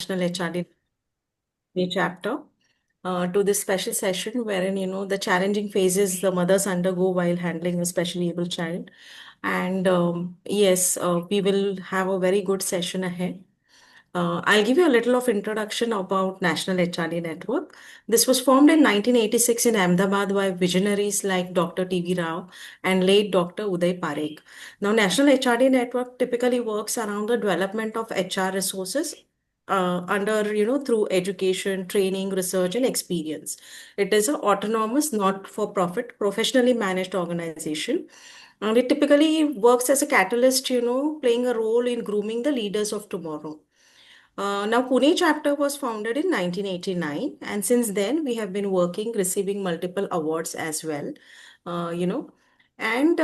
National HRD chapter to this special session wherein, the challenging phases the mothers undergo while handling a specially able child. And yes, we will have a very good session ahead. I'll give you a little of introduction about National HRD Network. This was formed in 1986 in Ahmedabad by visionaries like Dr. T.V. Rao and late Dr. Uday Parekh. Now, National HRD Network typically works around the development of HR resources through education, training, research, and experience. It is an autonomous, not-for-profit, professionally managed organization. And it typically works as a catalyst, playing a role in grooming the leaders of tomorrow. Now, Pune chapter was founded in 1989, and since then we have been working, receiving multiple awards as well. Uh, you know, and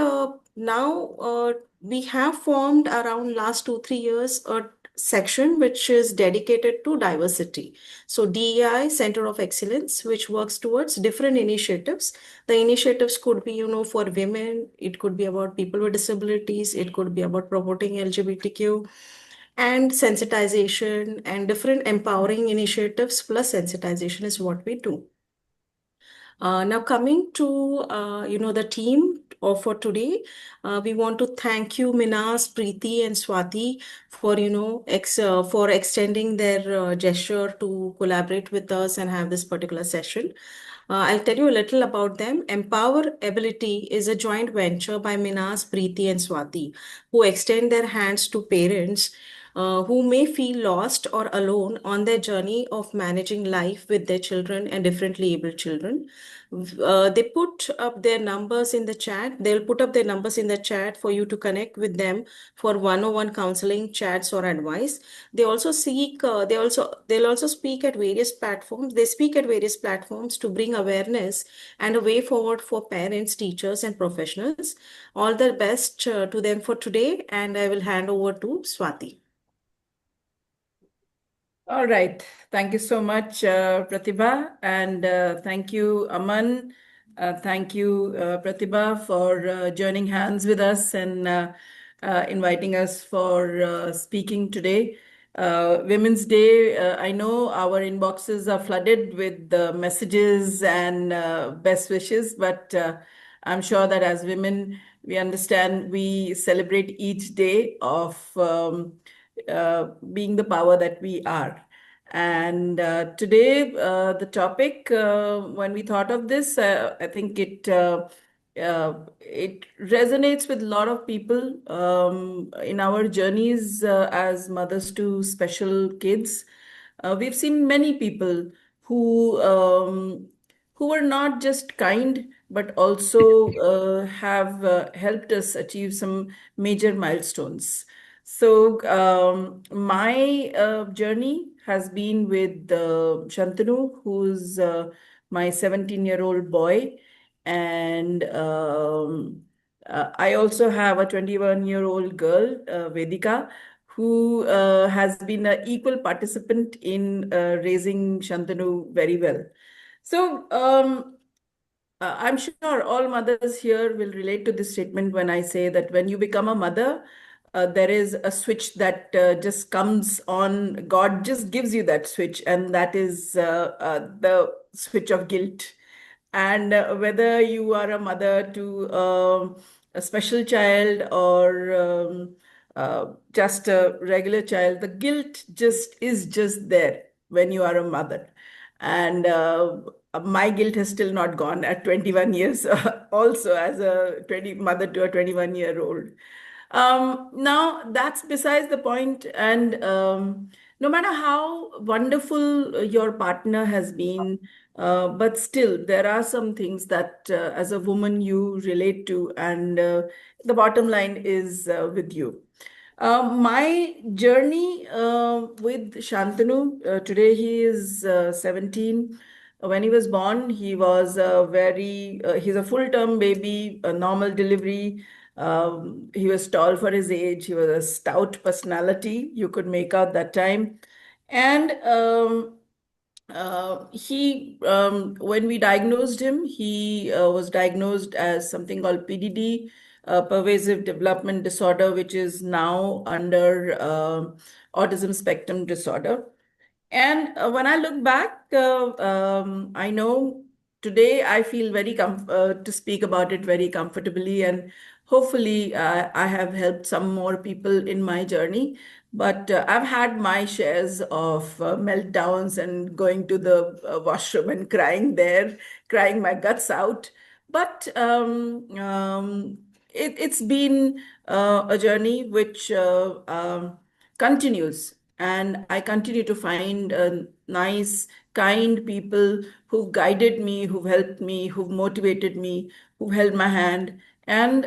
now we have formed around last 2 3 years a section which is dedicated to diversity. So DEI, Center of Excellence, which works towards different initiatives. The initiatives could be, for women. It could be about people with disabilities. It could be about promoting LGBTQ and sensitization and different empowering initiatives plus sensitization is what we do. Now coming to the team for today, we want to thank you Minas, Preeti, and Swati for for extending their gesture to collaborate with us and have this particular session. I'll tell you a little about them. Empower Ability is a joint venture by Minas, Preeti, and Swati, who extend their hands to parents who may feel lost or alone on their journey of managing life with their children and differently able children. They put up their numbers in the chat. They'll put up their numbers in the chat for you to connect with them for one-on-one counseling, chats, or advice. They also seek. They'll also speak at various platforms. They speak at various platforms to bring awareness and a way forward for parents, teachers, and professionals. All the best to them for today, and I will hand over to Swati. All right. Thank you so much, Pratibha. And thank you, Aman. Thank you, Pratibha, for joining hands with us and inviting us for speaking today. Women's Day, I know our inboxes are flooded with messages and best wishes, but I'm sure that as women, we understand we celebrate each day of being the power that we are. And today, the topic, when we thought of this, I think it resonates with a lot of people in our journeys as mothers to special kids. We've seen many people who were not just kind, but also have helped us achieve some major milestones. So my journey has been with Shantanu, who's my 17-year-old boy, and I also have a 21-year-old girl, Vedika, who has been an equal participant in raising Shantanu very well. So I'm sure all mothers here will relate to this statement when I say that when you become a mother, there is a switch that just comes on. God just gives you that switch, and that is the switch of guilt. And whether you are a mother to a special child or just a regular child, the guilt just is just there when you are a mother. And my guilt has still not gone at 21 years, also as a 20 mother to a 21-year-old. Now, that's besides the point. And no matter how wonderful your partner has been, but still, there are some things that as a woman you relate to, and the bottom line is with you. My journey with Shantanu, today he is 17. When he was born, he was he's a full-term baby, a normal delivery. He was tall for his age. He was a stout personality, you could make out that time. And when we diagnosed him, he was diagnosed as something called PDD, pervasive development disorder, which is now under autism spectrum disorder. And when I look back, I know today I feel to speak about it very comfortably, and hopefully I have helped some more people in my journey. But I've had my shares of meltdowns and going to the washroom and crying there, crying my guts out. But it's been a journey which continues. And I continue to find nice, kind people who've guided me, who've helped me, who've motivated me, who've held my hand and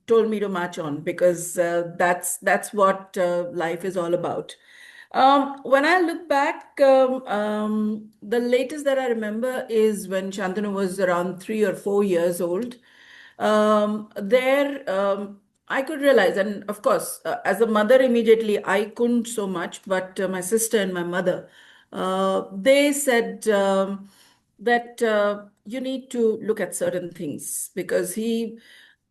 told me to march on, because that's what life is all about. When I look back, the latest that I remember is when Shantanu was around 3 or 4 years old. There, I could realize, and of course, as a mother, immediately I couldn't so much, but my sister and my mother, they said that you need to look at certain things, because he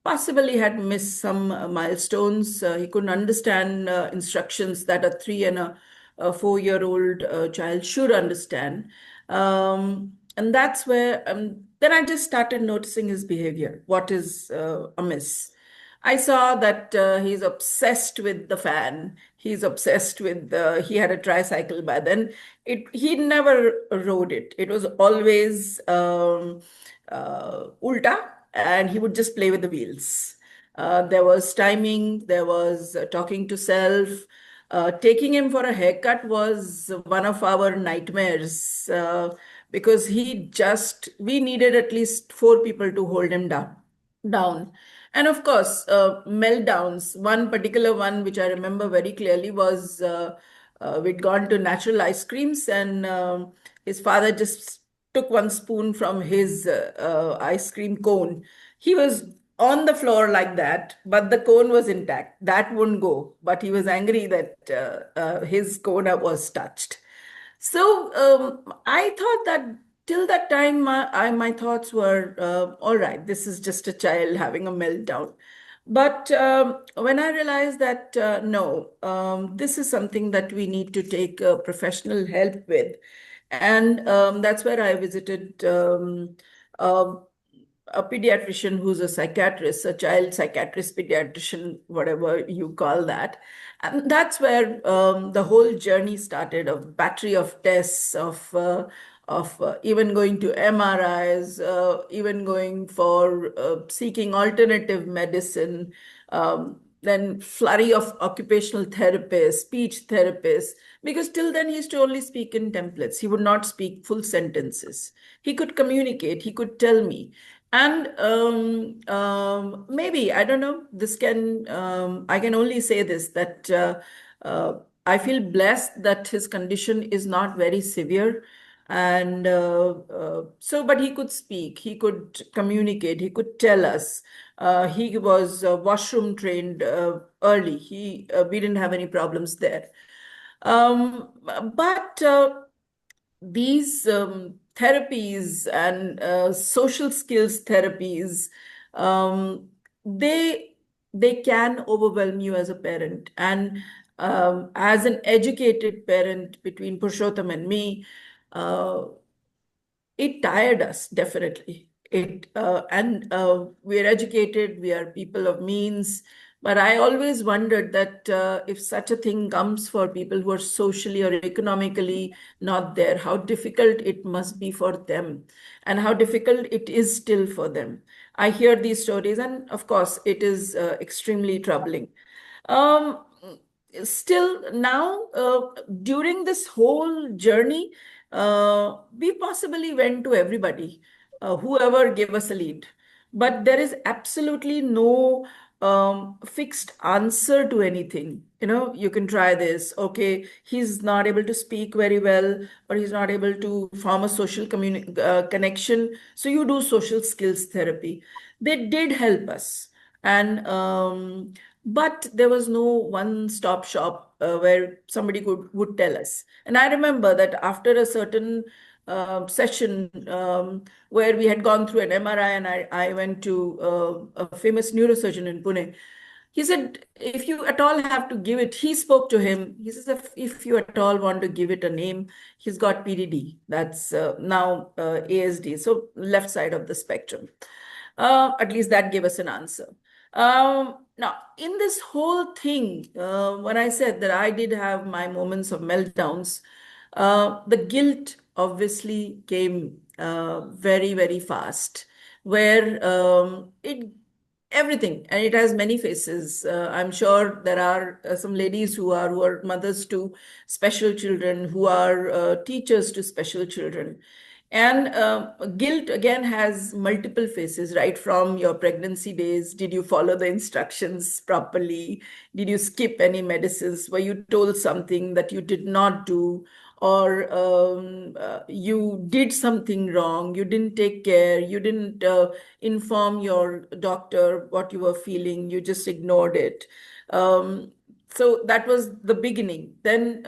possibly had missed some milestones. He couldn't understand instructions that a 3 and a 4 year old child should understand. And that's where then I just started noticing his behavior, what is amiss. I saw that he's obsessed with the fan. He's obsessed with he had a tricycle by then. He never rode it. It was always ulta, and he would just play with the wheels. There was timing, there was talking to self. Taking him for a haircut was one of our nightmares, because we needed at least four people to hold him down. And of course, meltdowns. One particular one, which I remember very clearly, was we'd gone to natural ice creams, and his father just took one spoon from his ice cream cone. He was on the floor like that, but the cone was intact. That wouldn't go. But he was angry that his cone was touched. So I thought that till that time, my thoughts were, all right, this is just a child having a meltdown. But when I realized that, no, this is something that we need to take professional help with. And that's where I visited uh, a pediatrician who's a psychiatrist, a child psychiatrist, pediatrician, whatever you call that. And that's where the whole journey started, of battery of tests, of even going to MRIs, even going for seeking alternative medicine, then flurry of occupational therapists, speech therapists, because till then he used to only speak in templates. He would not speak full sentences. He could communicate, he could tell me. And maybe, I don't know, I can only say this, that I feel blessed that his condition is not very severe. And but he could speak, he could communicate, he could tell us. He was washroom trained early. We didn't have any problems there. Um, but these therapies and social skills therapies, um, they they can overwhelm you as a parent. And as an educated parent, between Purushottam and me, uh, it tired us, definitely. It and we're educated, we are people of means, but I always wondered that if such a thing comes for people who are socially or economically not there, how difficult it must be for them, and how difficult it is still for them. I hear these stories, and of course it is extremely troubling. um, Still now, during this whole journey, we possibly went to everybody, whoever gave us a lead. But there is absolutely no fixed answer to anything. You can try this. Okay, he's not able to speak very well, or he's not able to form a social connection. So you do social skills therapy. They did help us. And but there was no one-stop shop where somebody would tell us. And I remember that after a certain session, where we had gone through an MRI, and I went to a famous neurosurgeon in Pune. he said, if you at all have to give it, he spoke to him. He says, if you at all want to give it a name, he's got PDD. That's now ASD, so left side of the spectrum. At least that gave us an answer. Now, in this whole thing, when I said that I did have my moments of meltdowns, the guilt obviously came very, very fast, where it everything, and it has many faces. I'm sure there are some ladies who are mothers to special children, who are teachers to special children. And guilt again has multiple faces, right from your pregnancy days. Did you follow the instructions properly? Did you skip any medicines? Were you told something that you did not do? Or you did something wrong, you didn't take care, you didn't inform your doctor what you were feeling, you just ignored it. So that was the beginning. Then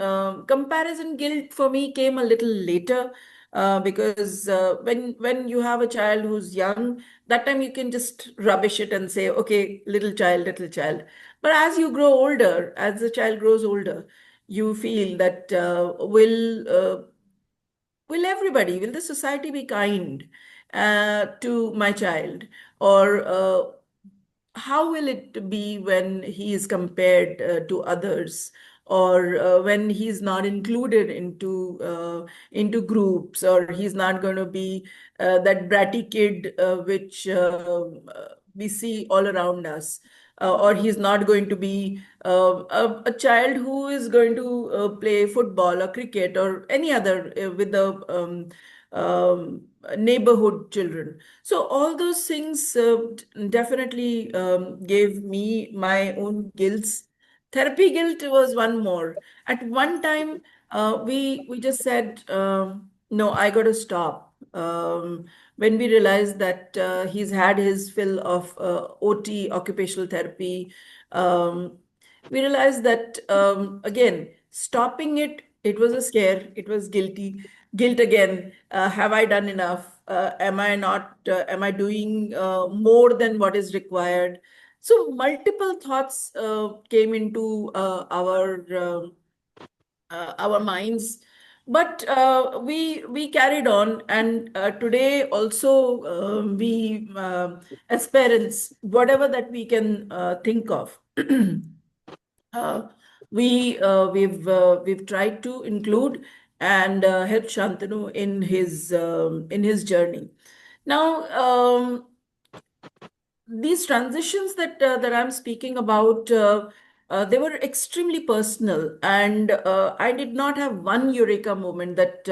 comparison guilt for me came a little later, because when you have a child who's young, that time you can just rubbish it and say, okay, little child, little child. But as you grow older, as the child grows older, you feel that will everybody, will the society be kind to my child? Or how will it be when he is compared to others, or when he's not included into groups, or he's not going to be that bratty kid which we see all around us, or he's not going to be a child who is going to play football or cricket or any other with the neighborhood children. So all those things definitely gave me my own guilts. Therapy guilt was one more. At one time, we just said, no, I got to stop. When we realized that he's had his fill of OT, occupational therapy, um, we realized that again, stopping it, it was a scare. It was guilt again. Have I done enough? Am I not? Am I doing more than what is required? So multiple thoughts came into our minds, but we carried on, and today also we as parents, whatever that we can think of. uh, we've tried to include and help Shantanu in his journey. Now, these transitions that I'm speaking about, they were extremely personal, and I did not have one eureka moment that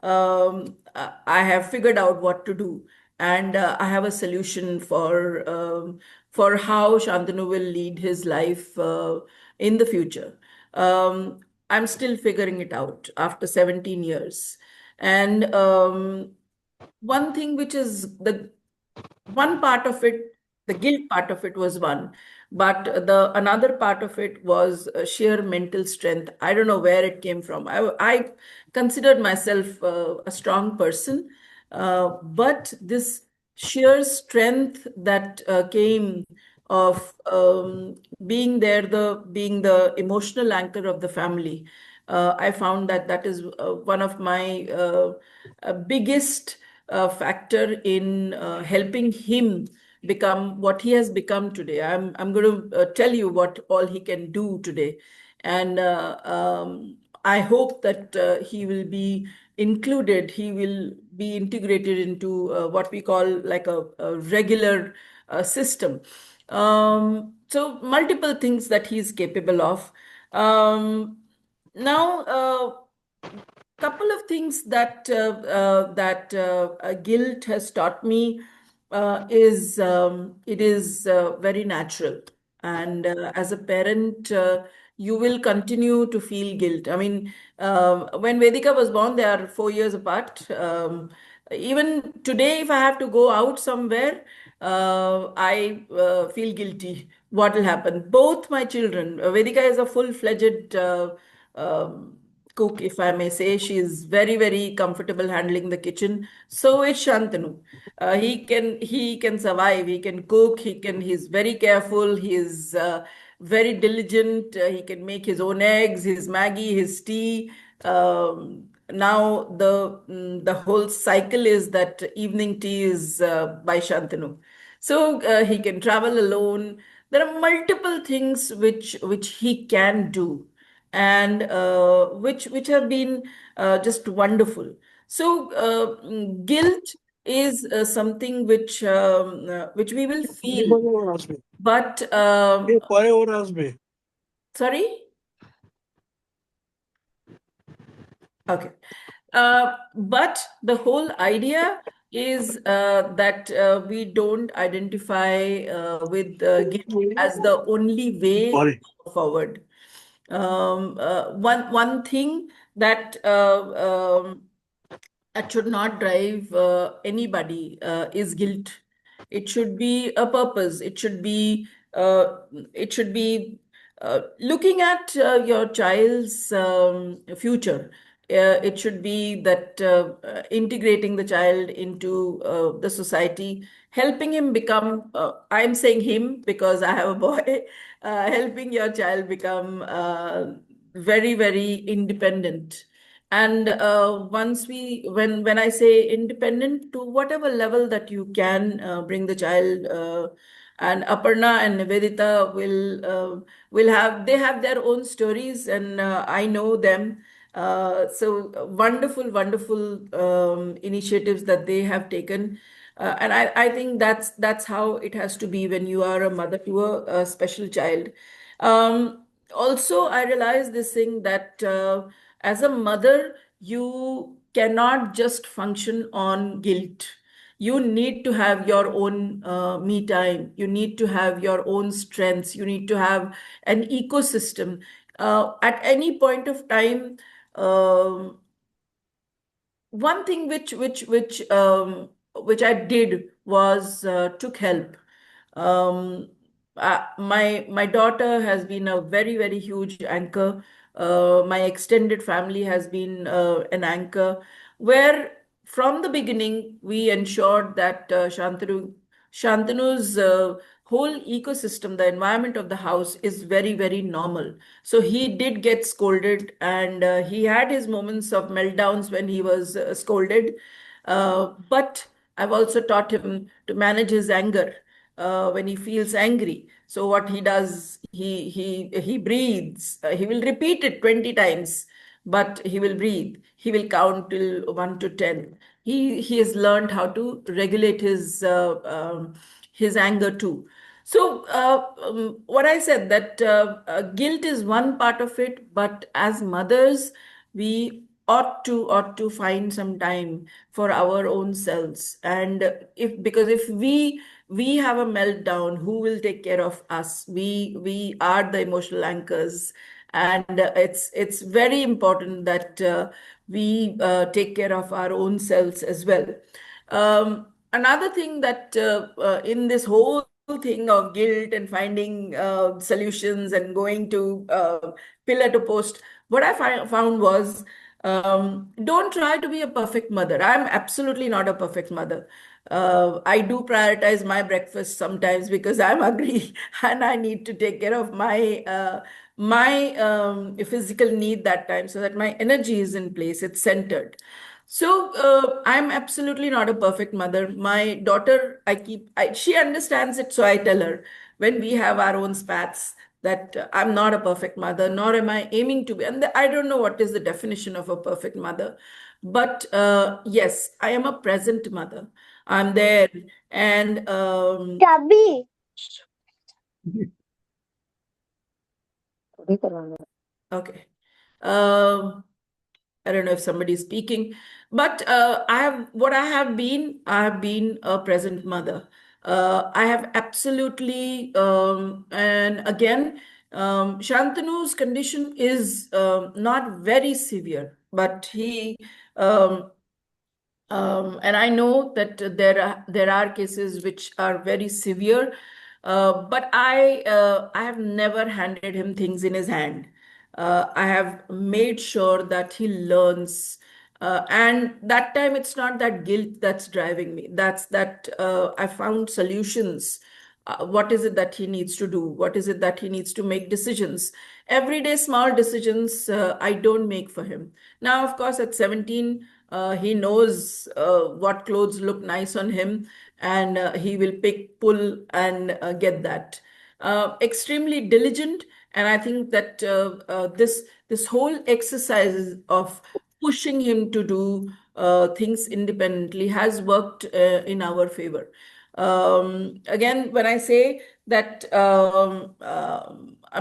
I have figured out what to do, and I have a solution for how Shantanu will lead his life in the future. Um, I'm still figuring it out after 17 years, and one thing which is the one part of it, the guilt part of it was one, but the another part of it was sheer mental strength. I don't know where it came from. I considered myself a strong person, but this sheer strength that came of being the emotional anchor of the family. I found that that is one of my biggest factor in helping him become what he has become today. I'm going to tell you what all he can do today, and I hope that he will be included. He will be integrated into what we call like a regular system. So multiple things that he's capable of. Now. Couple of things that guilt has taught me is it is very natural, and as a parent, you will continue to feel guilt. I mean, when Vedika was born, they are 4 years apart. Even today, if I have to go out somewhere, I feel guilty. What will happen? Both my children, Vedika is a full-fledged cook, if I may say. She is very, very comfortable handling the kitchen. So is Shantanu. He can survive. He can cook. He's very careful. He is very diligent. He can make his own eggs, his Maggie, his tea. Now the whole cycle is that evening tea is by Shantanu. So he can travel alone. There are multiple things which he can do, and which have been just wonderful. So guilt is something which we will feel, পরে ওর আসবে but পরে ওর আসবে sorry. Okay. But the whole idea is that we don't identify with guilt as the only way পরে forward. One thing that that should not drive anybody is guilt. It should be a purpose. It should be looking at your child's future. It should be that integrating the child into the society, helping him become, I'm saying him because I have a boy, helping your child become very, very independent. And once when I say independent, to whatever level that you can bring the child, and Aparna and Nivedita will have, they have their own stories, and I know them. So wonderful, wonderful initiatives that they have taken. And I think that's how it has to be when you are a mother to a special child. Also, I realized this thing that as a mother, you cannot just function on guilt. You need to have your own me time. You need to have your own strengths. You need to have an ecosystem. At any point of time, um, one thing which I did was took help. My daughter has been a very, very huge anchor. My extended family has been an anchor, where from the beginning we ensured that Shantanu's whole ecosystem, the environment of the house is very, very normal. So he did get scolded, and he had his moments of meltdowns when he was scolded. But I've also taught him to manage his anger when he feels angry. So what he does, he breathes. He will repeat it 20 times, but he will breathe. He will count till 1 to 10. He has learned how to regulate his anger too. So what I said, that guilt is one part of it, but as mothers, we ought to find some time for our own selves. And if because if we have a meltdown, who will take care of us? We are the emotional anchors, and it's very important that we take care of our own selves as well. Another thing that in this whole thing of guilt and finding solutions and going to pillar to post, what I found was, don't try to be a perfect mother. I'm absolutely not a perfect mother. I do prioritize my breakfast sometimes because I'm hungry and I need to take care of my physical need that time, so that my energy is in place, it's centered. So I'm absolutely not a perfect mother. My daughter, she understands it, so I tell her when we have our own spats that I'm not a perfect mother, nor am I aiming to be. And I don't know what is the definition of a perfect mother, but yes, I am a present mother. I'm there, and Chubby. okay. Um, I don't know if somebody's speaking, but I have been a present mother. I have absolutely, and again, Shantanu's condition is not very severe, but um, and I know that there are cases which are very severe, but I have never handed him things in his hand. I have made sure that he learns. And that time, it's not that guilt that's driving me. That's that I found solutions. What is it that he needs to do? What is it that he needs to make decisions? Everyday small decisions I don't make for him. Now, of course, at 17, he knows what clothes look nice on him, and he will pick, pull, and get that. Extremely diligent, and I think that this whole exercise of pushing him to do things independently has worked in our favor. Again, when I say that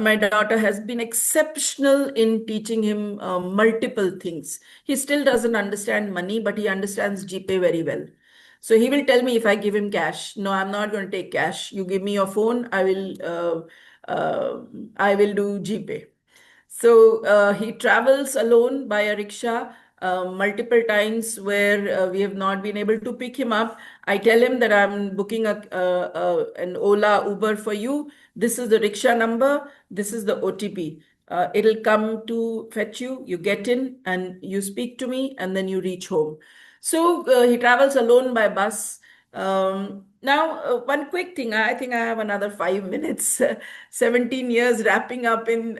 my daughter has been exceptional in teaching him multiple things. He still doesn't understand money, but he understands GPay very well. So he will tell me if I give him cash, no, I'm not going to take cash. You give me your phone, I will do GPay. So he travels alone by a rickshaw multiple times where we have not been able to pick him up. I tell him that I'm booking an Ola Uber for you. This is the rickshaw number. This is the OTP. It'll come to fetch you. You get in and you speak to me, and then you reach home. So he travels alone by bus. Now, one quick thing, I think I have another 5 minutes. 17 years wrapping up in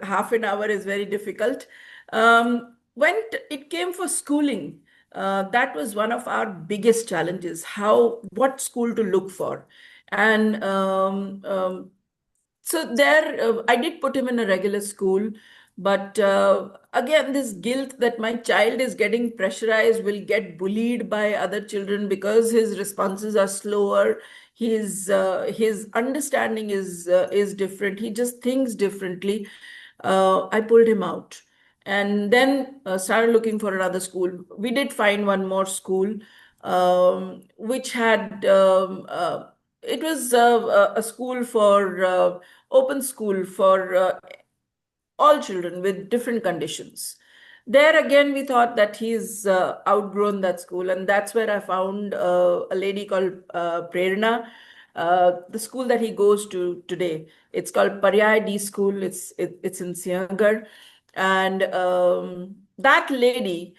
half an hour is very difficult. When it came for schooling, that was one of our biggest challenges, what school to look for. And so there, I did put him in a regular school, but again, this guilt that my child is getting pressurized, will get bullied by other children because his responses are slower. His understanding is different. He just thinks differently. I pulled him out, and then started looking for another school. We did find one more school, which had it was a school for open school for all children with different conditions. There again, we thought that he's outgrown that school, and that's where I found a lady called Prerna. The school that he goes to today, it's called Paryay D School. It's in Siagar, and that lady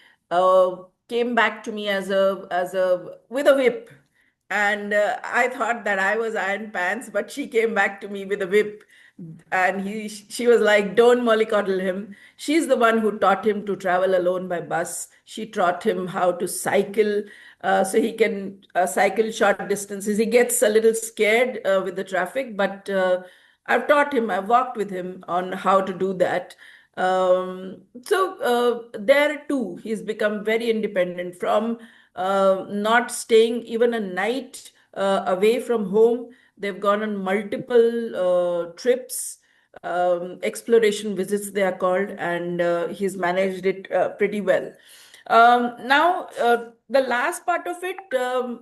came back to me as a with a whip, and I thought that I was iron pants, but she came back to me with a whip. And she was like, don't mollycoddle him. She's the one who taught him to travel alone by bus. She taught him how to cycle, so he can cycle short distances. He gets a little scared with the traffic, but I've taught him, I've walked with him on how to do that. So there too, he's become very independent from not staying even a night away from home. They've gone on multiple trips, exploration visits, they are called, and he's managed it pretty well. Now, the last part of it,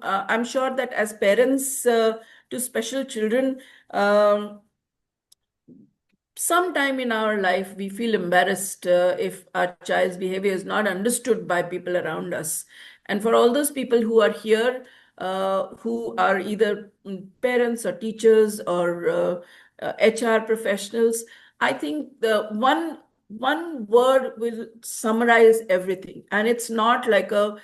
I'm sure that as parents to special children, sometime in our life we feel embarrassed if our child's behavior is not understood by people around us. And for all those people who are here, who are either parents or teachers or HR professionals, I think the one word will summarize everything, and it's not like a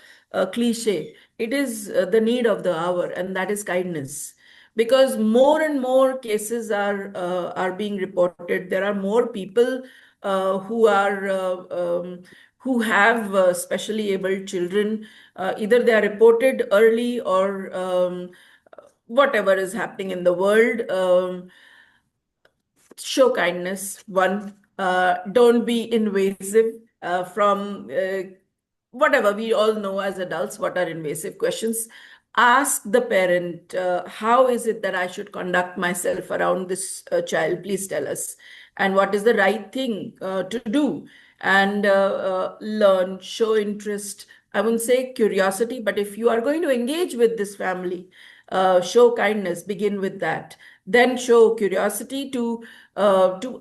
cliche. It is the need of the hour, and that is kindness, because more and more cases are being reported. There are more people who have specially abled children. Either they are reported early, or whatever is happening in the world. Show kindness. One, don't be invasive from whatever we all know as adults what are invasive questions. Ask the parent, how is it that I should conduct myself around this child? Please tell us. And what is the right thing to do? And learn, show interest. I wouldn't say curiosity, but if you are going to engage with this family, show kindness, begin with that. Then show curiosity to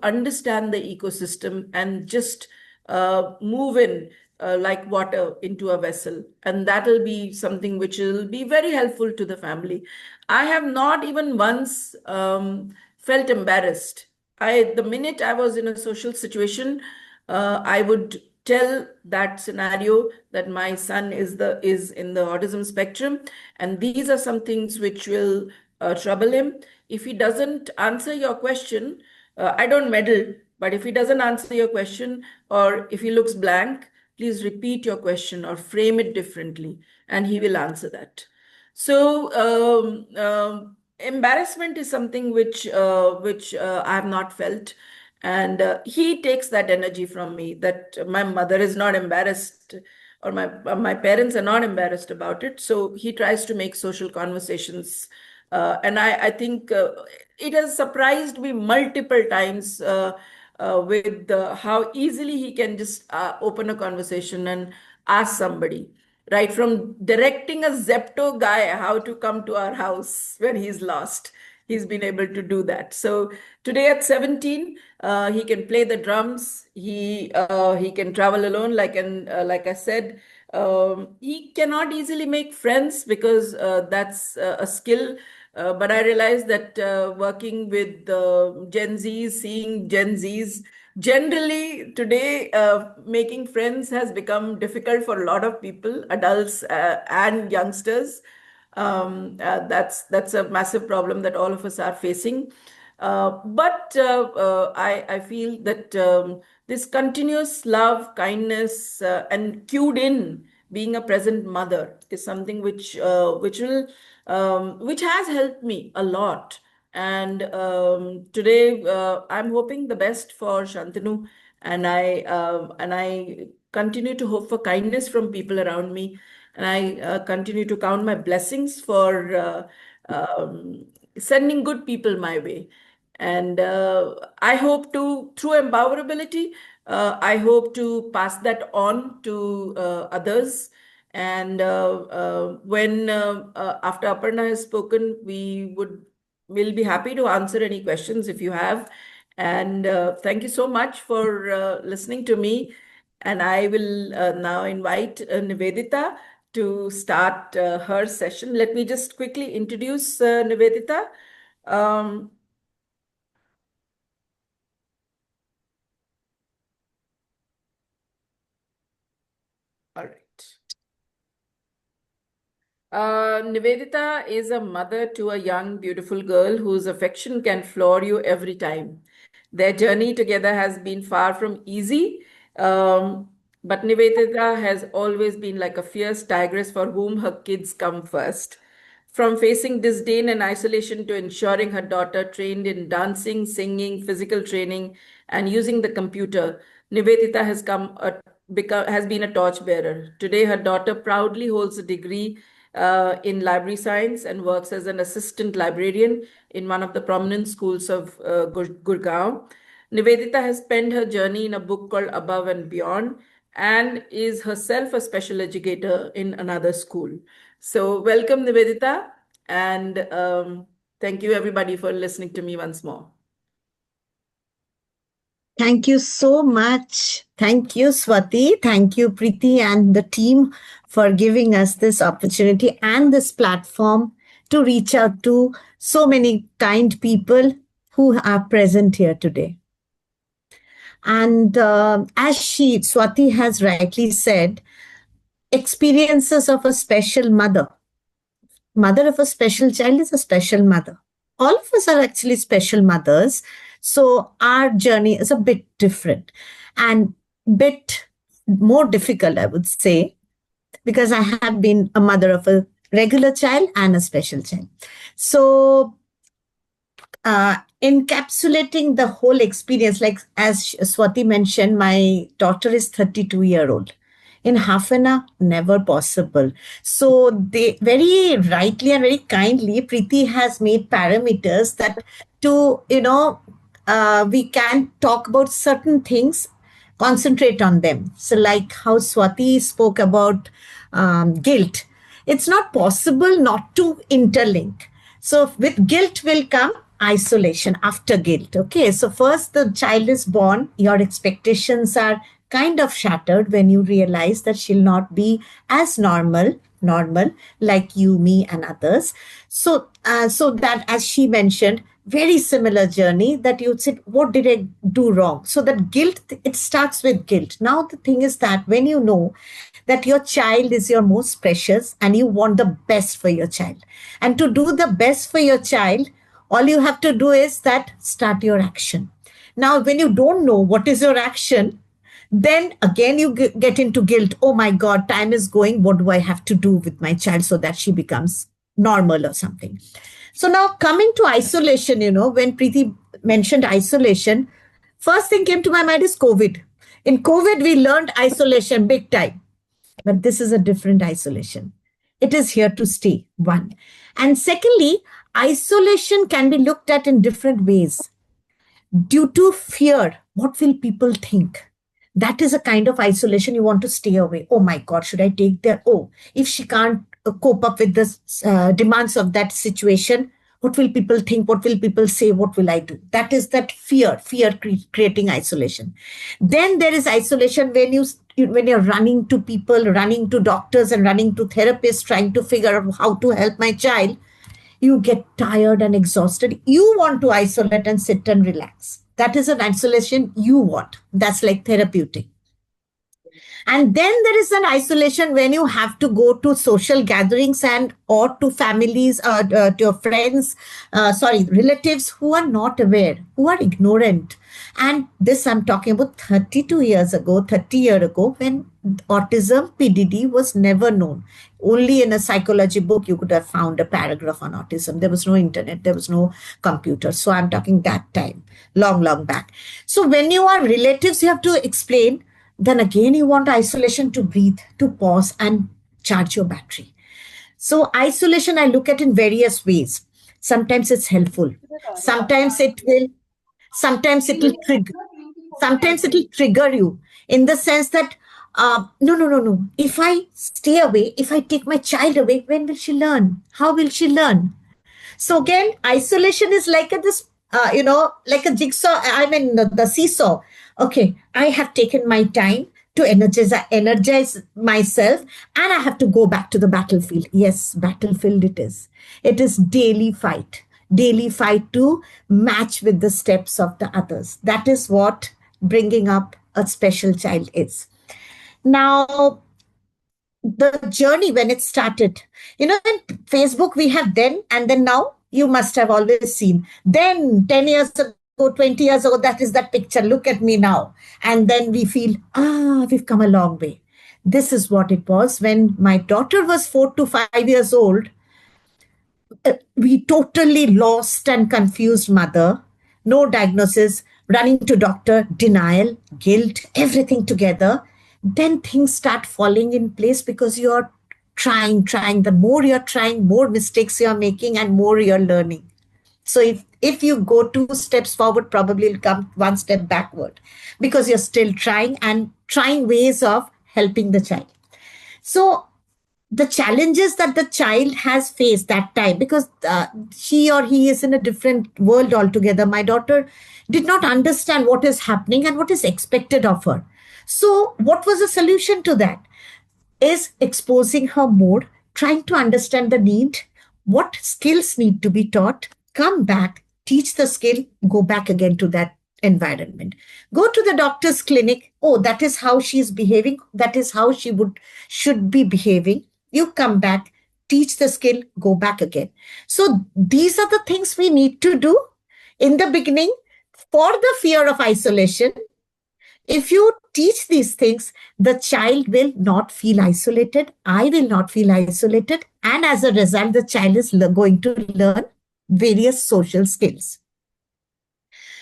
understand the ecosystem, and just move in like water into a vessel. And that'll be something which will be very helpful to the family. I have not even once felt embarrassed The minute I was in a social situation, I would tell that scenario that my son is in the autism spectrum, and these are some things which will trouble him. If he doesn't answer your question, I don't meddle, but if he doesn't answer your question or if he looks blank, please repeat your question or frame it differently, and he will answer that. So embarrassment is something which I have not felt, and he takes that energy from me. That my mother is not embarrassed, or my parents are not embarrassed about it. So he tries to make social conversations, and I think it has surprised me multiple times. With how easily he can just open a conversation and ask somebody, right from directing a Zepto guy how to come to our house when he's lost. He's been able to do that. So today at 17, he can play the drums. He can travel alone, like I said. He cannot easily make friends because that's a skill. But I realized that working with Gen Zs, seeing Gen Zs, generally today making friends has become difficult for a lot of people, adults and youngsters. That's a massive problem that all of us are facing. But I feel that this continuous love, kindness, and cued in, being a present mother is something which has helped me a lot. And today, I'm hoping the best for Shantanu, and I continue to hope for kindness from people around me, and I continue to count my blessings for sending good people my way. And I hope to, through empowerability, I hope to pass that on to others. And when after Aparna has spoken, will be happy to answer any questions if you have. And thank you so much for listening to me. And I will now invite Nivedita to start her session. Let me just quickly introduce Nivedita. Um, all right. Nivedita is a mother to a young, beautiful girl whose affection can floor you every time. Their journey together has been far from easy, but Nivedita has always been like a fierce tigress for whom her kids come first. From facing disdain and isolation to ensuring her daughter trained in dancing, singing, physical training, and using the computer, Nivedita has been a torchbearer. Today, her daughter proudly holds a degree in library science and works as an assistant librarian in one of the prominent schools of Gurgaon. Nivedita has penned her journey in a book called Above and Beyond and is herself a special educator in another school. So, welcome, Nivedita, and thank you, everybody, for listening to me once more. Thank you so much. Thank you, Swati. Thank you, Preeti, and the team for giving us this opportunity and this platform to reach out to so many kind people who are present here today. And as Swati has rightly said, experiences of a special mother of a special child is a special mother. All of us are actually special mothers. So our journey is a bit different and bit more difficult, I would say, because I have been a mother of a regular child and a special child. So encapsulating the whole experience, like as Swati mentioned, my daughter is 32-year-old. In half an hour, never possible. So they very rightly and very kindly, Preeti has made parameters that to, we can talk about certain things, concentrate on them. So like how Swati spoke about guilt, it's not possible not to interlink. So with guilt will come isolation after guilt. Okay. So first the child is born, your expectations are kind of shattered when you realize that she'll not be as normal like you, me, and others. So that, as she mentioned, very similar journey that you'd say, what did I do wrong? So that guilt, it starts with guilt. Now, the thing is that when you know that your child is your most precious and you want the best for your child, and to do the best for your child, all you have to do is that start your action. Now, when you don't know what is your action, then again you get into guilt. Oh my God, time is going. What do I have to do with my child so that she becomes normal or something? So now coming to isolation, when Preeti mentioned isolation, first thing came to my mind is COVID. In COVID, we learned isolation big time, but this is a different isolation. It is here to stay, one. And secondly, isolation can be looked at in different ways due to fear. What will people think? That is a kind of isolation you want to stay away. Oh my God, should I take that? Oh, if she can't cope up with the demands of that situation, what will people think? What will people say? What will I do? That is that fear creating isolation. Then there is isolation when you're running to people, running to doctors and running to therapists, trying to figure out how to help my child. You get tired and exhausted. You want to isolate and sit and relax. That is an isolation you want. That's like therapeutic. And then there is an isolation when you have to go to social gatherings and or to families, to your friends, relatives who are not aware, who are ignorant. And this I'm talking about 32 years ago, 30 years ago, when autism, PDD was never known. Only in a psychology book you could have found a paragraph on autism. There was no internet, there was no computer. So I'm talking that time, long, long back. So when you are relatives, you have to explain. Then again, you want isolation to breathe, to pause and charge your battery. So isolation I look at in various ways. Sometimes it's helpful. Sometimes sometimes it will trigger. Sometimes it will trigger you in the sense that, no. If I stay away, if I take my child away, when will she learn? How will she learn? So again, isolation is like like a jigsaw. I mean, the seesaw. Okay, I have taken my time to energize myself, and I have to go back to the battlefield. Yes, battlefield it is. It is daily fight to match with the steps of the others. That is what bringing up a special child is. Now, the journey when it started, in Facebook we have then and then now. You must have always seen then 10 years ago, 20 years ago, that is that picture, look at me now. And then we feel, we've come a long way. This is what it was when my daughter was 4 to 5 years old. We totally lost and confused mother, no diagnosis, running to doctor, denial, guilt, everything together. Then things start falling in place because you're trying. The more you're trying, more mistakes you're making and more you're learning. So if you go 2 steps forward, probably you'll come 1 step backward because you're still trying and trying ways of helping the child. So the challenges that the child has faced that time, because she or he is in a different world altogether. My daughter did not understand what is happening and what is expected of her. So what was the solution to that? Is exposing her more, trying to understand the need, what skills need to be taught, come back, teach the skill, go back again to that environment. Go to the doctor's clinic. Oh, that is how she's behaving. That is how she should be behaving. You come back, teach the skill, go back again. So these are the things we need to do in the beginning for the fear of isolation. If you teach these things, the child will not feel isolated. I will not feel isolated. And as a result, the child is going to learn various social skills.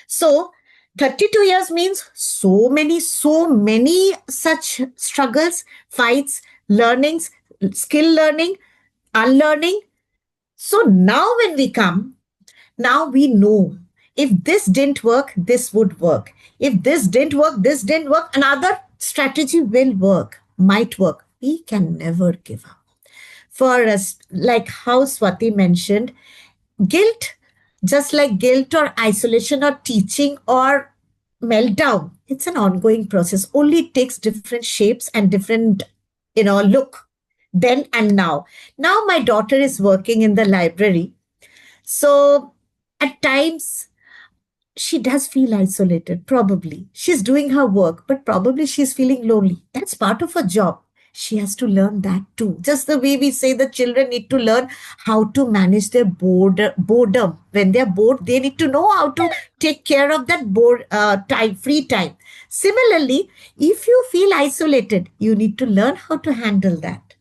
So 32 years means so many such struggles, fights, learnings, skill learning, unlearning. So now when we come, now we know if this didn't work, this would work. If this didn't work, another strategy will work, might work. We can never give up. For us, like how Swati mentioned, guilt, just like guilt or isolation or teaching or meltdown, it's an ongoing process. Only it takes different shapes and different, look then and now. Now my daughter is working in the library. So At times, she does feel isolated, probably. She's doing her work, but probably she's feeling lonely. That's part of her job. She has to learn that too. Just the way we say the children need to learn how to manage their boredom. When they're bored, they need to know how to take care of that free time. Similarly, if you feel isolated, you need to learn how to handle that.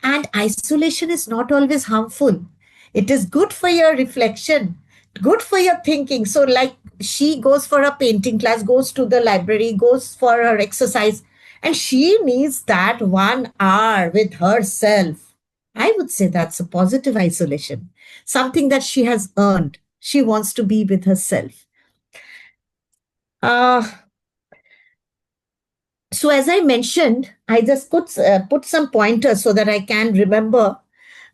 And isolation is not always harmful. It is good for your reflection, good for your thinking. So, like she goes for a painting class, goes to the library, goes for her exercise, and she needs that 1 hour with herself. I would say that's a positive isolation, something that she has earned. She wants to be with herself. Uh, so, as I mentioned, I just put some pointers so that I can remember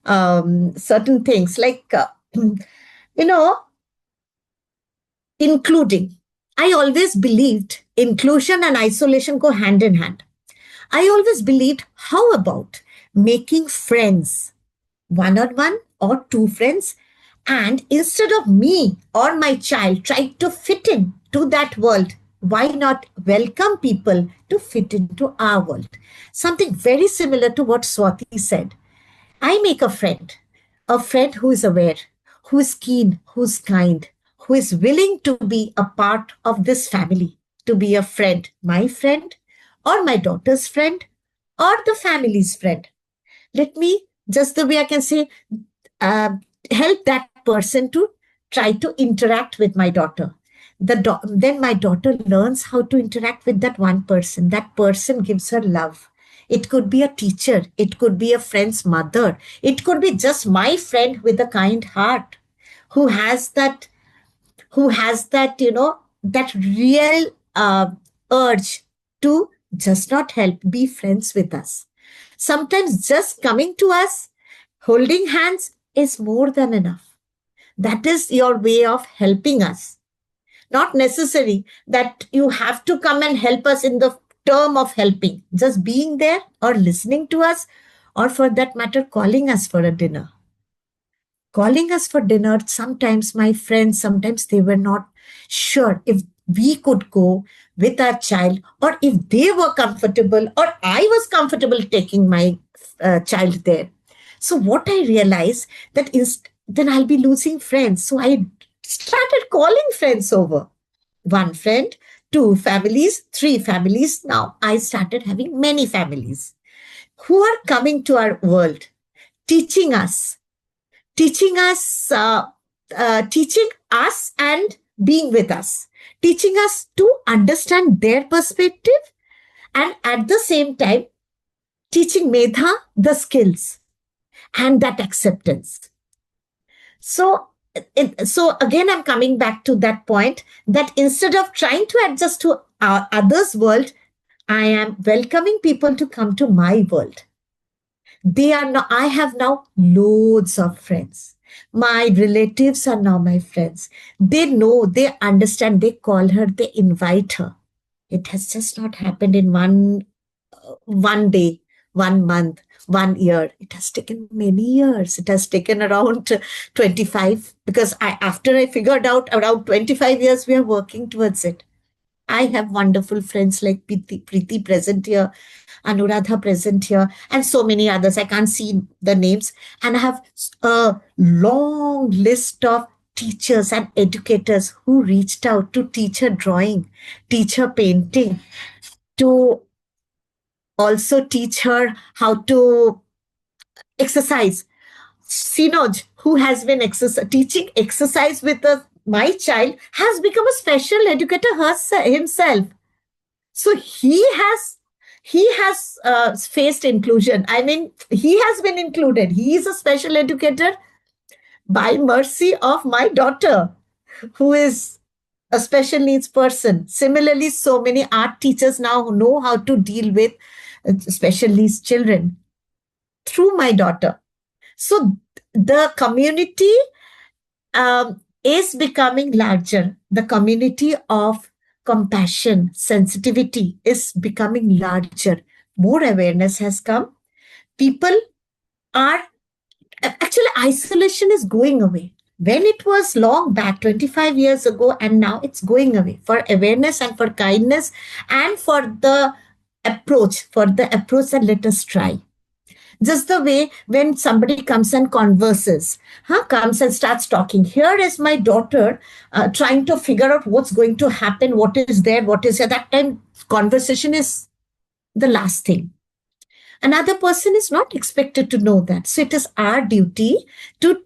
certain things like, you know, including. I always believed inclusion and isolation go hand in hand. I always believed, how about making friends, one on one or two friends, and instead of me or my child trying to fit in to that world, why not welcome people to fit into our world? Something very similar to what Swati said. I make a friend who is aware, who is keen, who's kind, who is willing to be a part of this family, to be a friend, my friend, or my daughter's friend, or the family's friend. Let me, just the way I can say, uh, help that person to try to interact with my daughter. Then my daughter learns how to interact with that one person. That person gives her love. It could be a teacher. It could be a friend's mother. It could be just my friend with a kind heart who has that, that real urge to just not help, be friends with us. Sometimes just coming to us, holding hands is more than enough. That is your way of helping us. Not necessary that you have to come and help us in the term of helping. Just being there or listening to us, or for that matter, calling us for a dinner. Calling us for dinner, sometimes my friends, sometimes they were not sure if we could go with our child, or if they were comfortable, or I was comfortable taking my child there. So what I realized that is, then I'll be losing friends. So I started calling friends over. One friend, two families, three families. Now I started having many families who are coming to our world, teaching us, teaching us and being with us, teaching us to understand their perspective, and at the same time, teaching Medha the skills and that acceptance. So again, I'm coming back to that point that instead of trying to adjust to our others' world, I am welcoming people to come to my world. I have now loads of friends. My relatives are now my friends. They know, they understand, they call her, they invite her. It has just not happened in one day, 1 month, 1 year. It has taken many years. It has taken around 25, because after I figured out, around 25 years, we are working towards it. I have wonderful friends like Preeti present here, Anuradha present here, and so many others. I can't see the names. And I have a long list of teachers and educators who reached out to teach her drawing, teach her painting, to also teach her how to exercise. Sinoj, who has been teaching exercise with my child, has become a special educator himself. So he has faced inclusion. I mean, he has been included. He is a special educator by mercy of my daughter, who is a special needs person. Similarly, so many art teachers now know how to deal with special needs children through my daughter. So the community is becoming larger. The community of compassion, sensitivity is becoming larger. More awareness has come. People are actually, isolation is going away. when it was long back, 25 years ago, and now it's going away, for awareness and for kindness and for the approach that let us try. Just the way when somebody comes and converses, comes and starts talking. Here is my daughter trying to figure out what's going to happen, what is there, what is at that time. Conversation is the last thing. Another person is not expected to know that. So it is our duty to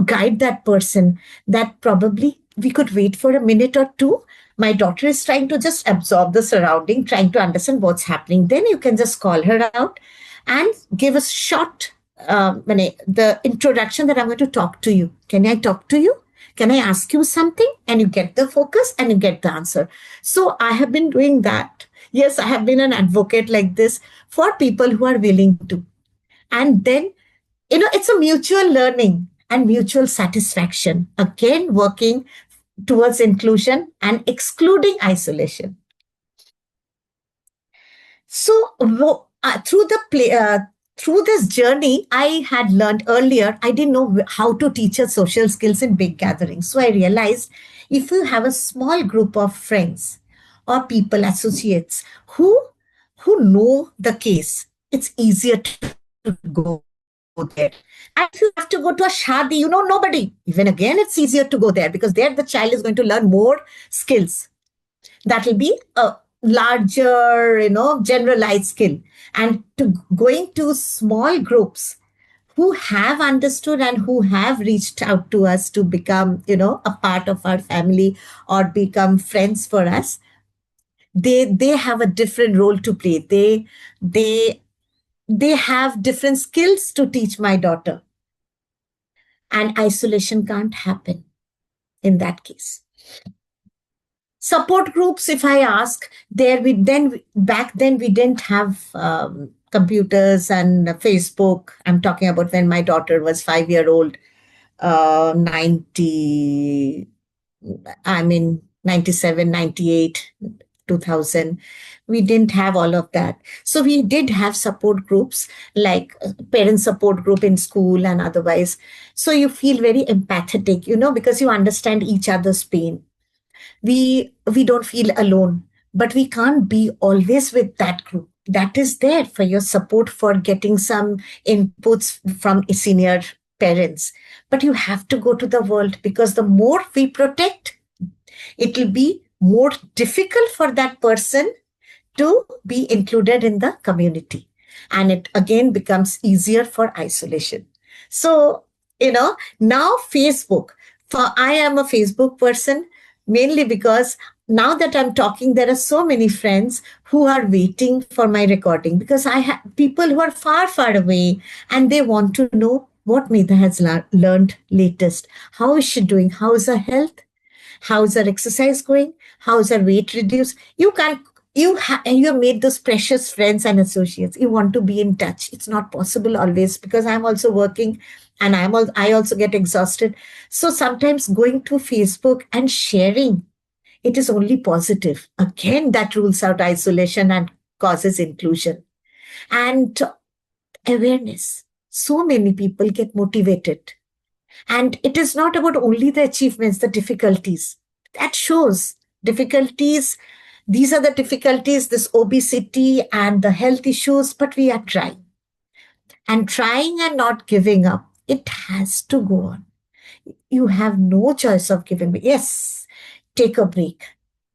guide that person, that probably we could wait for a minute or two. My daughter is trying to just absorb the surrounding, trying to understand what's happening. Then you can just call her out and give a short the introduction that I'm going to talk to you. Can I talk to you? Can I ask you something? And you get the focus and you get the answer. So I have been doing that. Yes, I have been an advocate like this for people who are willing to. And then, it's a mutual learning and mutual satisfaction. Again, working towards inclusion and excluding isolation. So through this journey, I had learned earlier, I didn't know how to teach us social skills in big gatherings. So I realized if you have a small group of friends or people, associates who know the case, it's easier to go there. And if you have to go to a shadi, nobody. Even again, it's easier to go there because there the child is going to learn more skills. That will be a larger, generalized skill. And going to small groups who have understood and who have reached out to us to become, a part of our family or become friends for us, they have a different role to play. They have different skills to teach my daughter. And isolation can't happen in that case. Support groups, if I ask, back then we didn't have computers and Facebook. I'm talking about when my daughter was 5 year old, 97, 98, 2000. We didn't have all of that. So we did have support groups like parent support group in school and otherwise. So you feel very empathetic, because you understand each other's pain. We don't feel alone, but we can't be always with that group that is there for your support, for getting some inputs from senior parents. But you have to go to the world, because the more we protect, it will be more difficult for that person to be included in the community. And it again becomes easier for isolation. So, now Facebook, I am a Facebook person, mainly because now that I'm talking, there are so many friends who are waiting for my recording, because I have people who are far, far away and they want to know what Medha has learned latest. How is she doing? How is her health? How is her exercise going? How is her weight reduced? You have made those precious friends and associates. You want to be in touch. It's not possible always, because I'm also working and I also get exhausted. So sometimes going to Facebook and sharing, it is only positive. Again, that rules out isolation and causes inclusion. And awareness. So many people get motivated. And it is not about only the achievements, the difficulties. That shows difficulties. These are the difficulties, this obesity and the health issues, but we are trying. And trying and not giving up, it has to go on. You have no choice of giving up. Yes, take a break,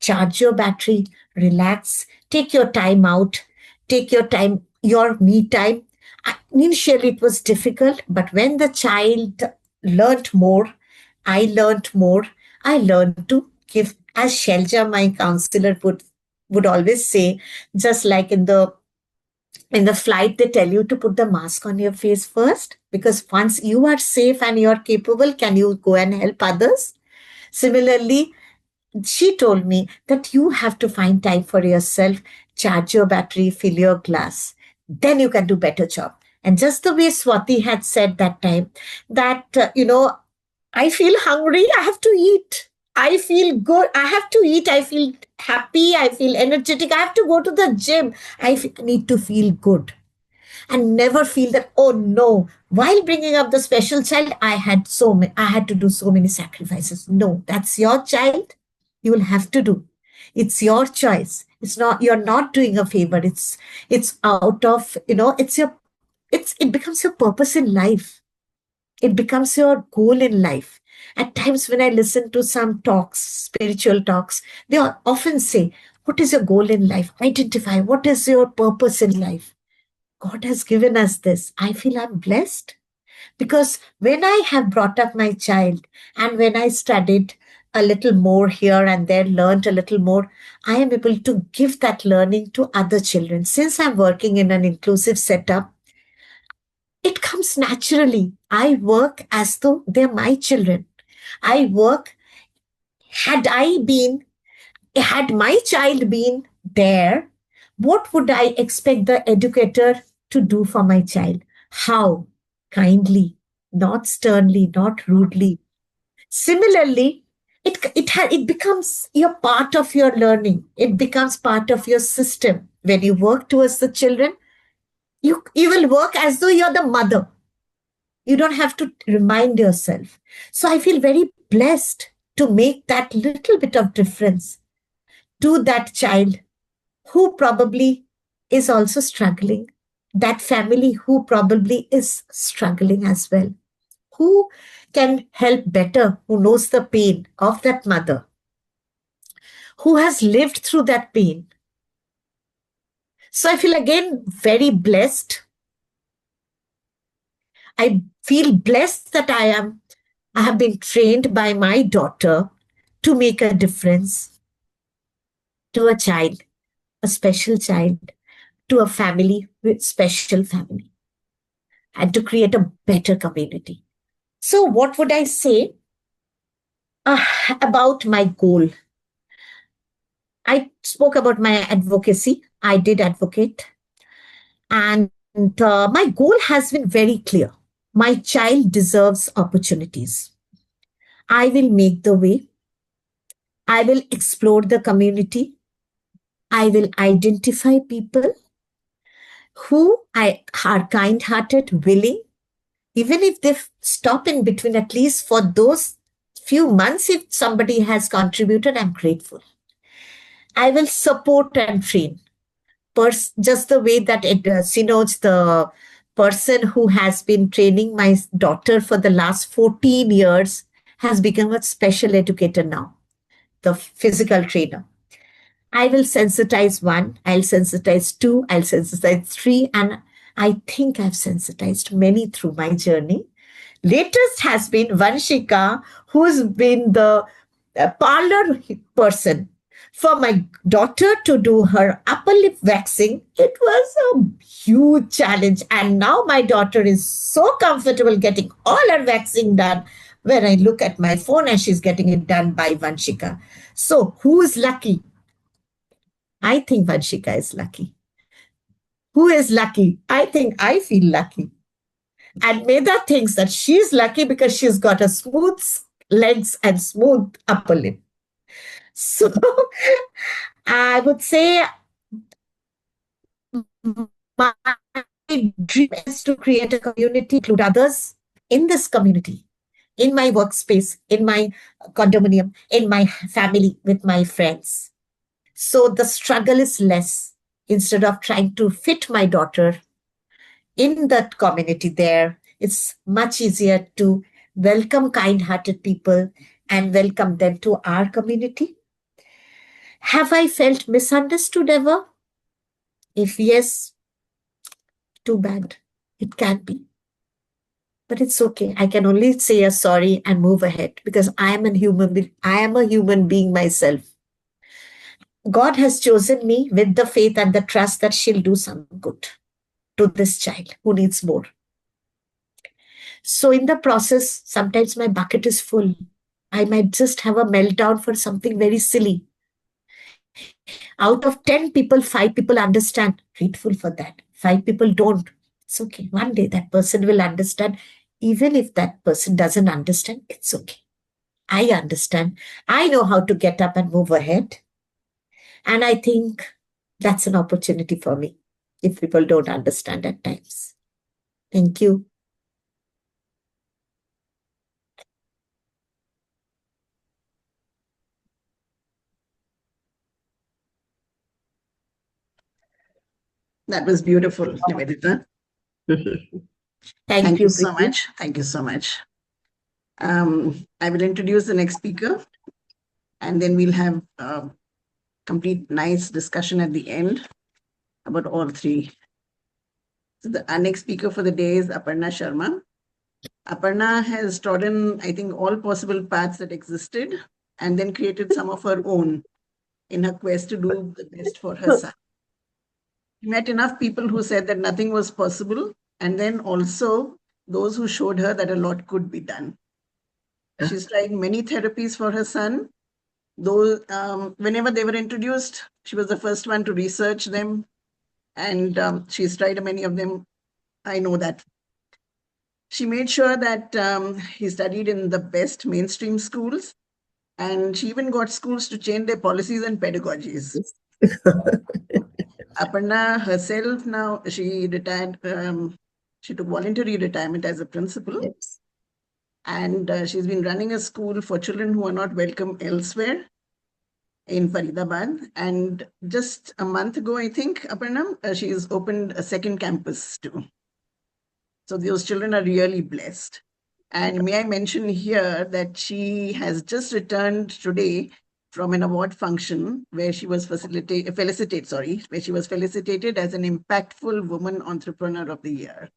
charge your battery, relax, take your time out, take your time, your me time. Initially, it was difficult, but when the child learned more, I learned more. I learned to give, as Shelja, my counselor, would always say, just like in the flight, they tell you to put the mask on your face first, because once you are safe and you're capable, can you go and help others? Similarly, she told me that you have to find time for yourself, charge your battery, fill your glass. Then you can do better job. And just the way Swati had said that time, that, I feel hungry, I have to eat. I feel good, I have to eat. I feel happy, I feel energetic, I have to go to the gym. I need to feel good. And never feel that, oh no, While bringing up the special child, I had to do so many sacrifices. No, that's your child. You will have to do. It's your choice. It's not, you're not doing a favor. It's out of, it becomes your purpose in life. It becomes your goal in life. At times when I listen to some talks, spiritual talks, they often say, what is your goal in life? Identify what is your purpose in life. God has given us this. I feel I'm blessed because when I have brought up my child and when I studied a little more here and there, learned a little more, I am able to give that learning to other children. Since I'm working in an inclusive setup, it comes naturally. I work as though they're my children. I work, had I been, had my child been there, what would I expect the educator to do for my child? How? Kindly, not sternly, not rudely. Similarly, it becomes your part of your learning. It becomes part of your system. When you work towards the children, you will work as though you're the mother. You don't have to remind yourself. So I feel very blessed to make that little bit of difference to that child who probably is also struggling, that family who probably is struggling as well. Who can help better, who knows the pain of that mother, who has lived through that pain. So I feel again very blessed. I feel blessed that I have been trained by my daughter to make a difference to a child, a special child, to a family with special family, and to create a better community. So, what would I say uh, about my goal? I spoke about my advocacy. I did advocate. And my goal has been very clear. My child deserves opportunities. I will make the way. I will explore the community. I will identify people who are kind hearted, willing, even if they stop in between, at least for those few months, if somebody has contributed, I'm grateful. I will support and train. Just the way that Sinoj, the person who has been training my daughter for the last 14 years, has become a special educator now, the physical trainer. I will sensitize one, I'll sensitize two, I'll sensitize three, and I think I've sensitized many through my journey. Latest has been Vanshika, who's been the parlor person for my daughter to do her upper lip waxing. It was a huge challenge. And now my daughter is so comfortable getting all her waxing done when I look at my phone and she's getting it done by Vanshika. So who is lucky? I think Vanshika is lucky. Who is lucky? I think I feel lucky. And Meda thinks that she's lucky because she's got a smooth legs and smooth upper lip. So I would say my dream is to create a community, include others in this community, in my workspace, in my condominium, in my family, with my friends. So the struggle is less. Instead of trying to fit my daughter in that community there, it's much easier to welcome kind-hearted people and welcome them to our community. Have I felt misunderstood ever? If yes, too bad. It can be. But it's okay. I can only say a sorry and move ahead because I am a human being myself. God has chosen me with the faith and the trust that she'll do some good to this child who needs more. So in the process, sometimes my bucket is full. I might just have a meltdown for something very silly. Out of 10 people, 5 people understand. Grateful for that. 5 people don't. It's okay. One day that person will understand. Even if that person doesn't understand, it's okay. I understand. I know how to get up and move ahead. And I think that's an opportunity for me if people don't understand at times. Thank you. That was beautiful, Nivedita. Thank Thank you you, so Preeti. much. Thank you so much. I will introduce the next speaker, and then we'll have a complete nice discussion at the end about all three. So our next speaker for the day is Aparna Sharma. Aparna has trodden, I think, all possible paths that existed and then created some of her own in her quest to do the best for her son. She met enough people who said that nothing was possible, and then also those who showed her that a lot could be done. She's tried many therapies for her son. Though whenever they were introduced, she was the first one to research them, and she's tried many of them. I know that. She made sure that he studied in the best mainstream schools, and she even got schools to change their policies and pedagogies. Aparna herself now, she retired, she took voluntary retirement as a principal. Yes. And she's been running a school for children who are not welcome elsewhere in Faridabad. And just a month ago, I think, Aparna, she's opened a second campus too. So those children are really blessed. And may I mention here that she has just returned today from an award function where she was felicitated as an impactful woman entrepreneur of the year.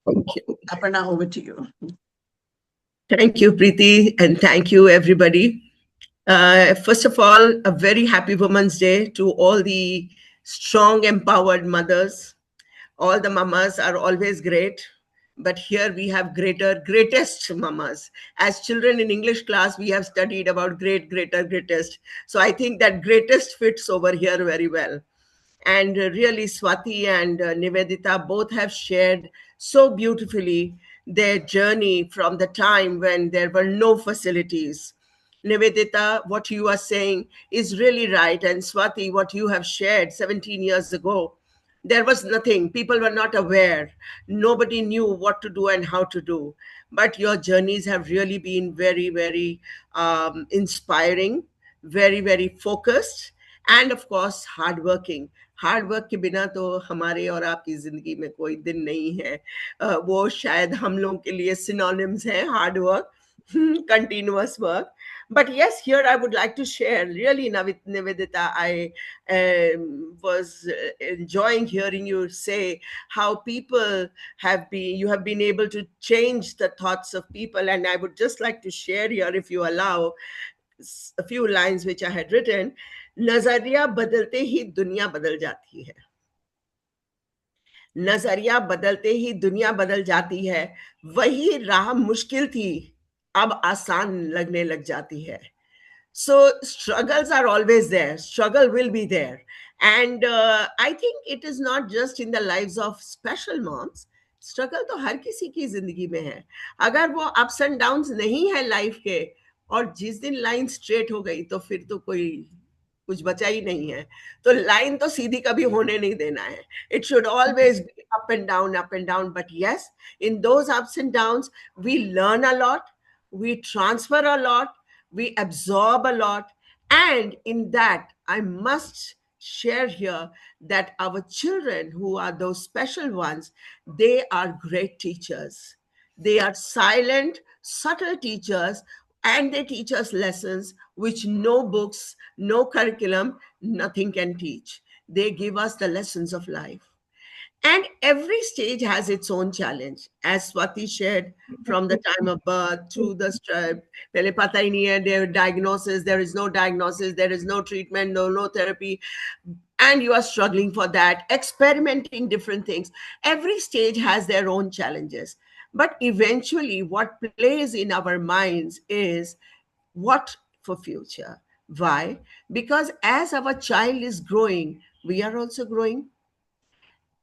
Thank you. Aparna, over to you. Thank you, Preeti, and thank you, everybody. First of all, a very happy Women's Day to all the strong, empowered mothers. All the mamas are always great, but here we have greatest mamas. As children in English class, we have studied about greatest. So I think that greatest fits over here very well. And really, Swati and Nivedita both have shared so beautifully their journey from the time when there were no facilities. Nivedita, what you are saying is really right. And Swati, what you have shared 17 years ago, there was nothing. People were not aware. Nobody knew what to do and how to do. But your journeys have really been very inspiring, very focused, and of course hardworking. Hard work के बिना तो हमारे और आपकी जिंदगी में कोई दिन नहीं है. वो शायद हम लोगों के लिए सिनोनिम्स हैं, hard work, continuous work. But yes, here I would like to share really, Nivedita, I was enjoying hearing you say how you have been able to change the thoughts of people. And I would just like to share here, if you allow, a few lines which I had written. नजरिया बदलते ही दुनिया बदल जाती है. नजरिया बदलते ही दुनिया बदल जाती है. वही राह मुश्किल थी, अब आसान लगने लग जाती है. So struggles are always there. Struggle will be there. And I think it is not just in the lives of special moms. Struggle तो हर किसी की जिंदगी में है. अगर वो अप्स एंड डाउन्स नहीं है लाइफ के, और जिस दिन लाइन स्ट्रेट हो गई तो फिर तो कोई कुछ बचा ही नहीं है. तो लाइन तो सीधी कभी होने नहीं देना है. It should always be up and down. But yes, in those ups and downs we learn a lot, we transfer a lot, we absorb a lot. And in that, I must share here that our children, who are those special ones, they are great teachers. They are silent, subtle teachers, and they teach us lessons which no books, no curriculum, nothing can teach. They give us the lessons of life. And every stage has its own challenge, as Swati shared, from the time of birth to the pehle pata hi nahi hai, their diagnosis, there is no diagnosis, there is no treatment, no therapy, and you are struggling for that, experimenting different things. Every stage has their own challenges. But eventually, what plays in our minds is what for future. Why? Because as our child is growing, we are also growing.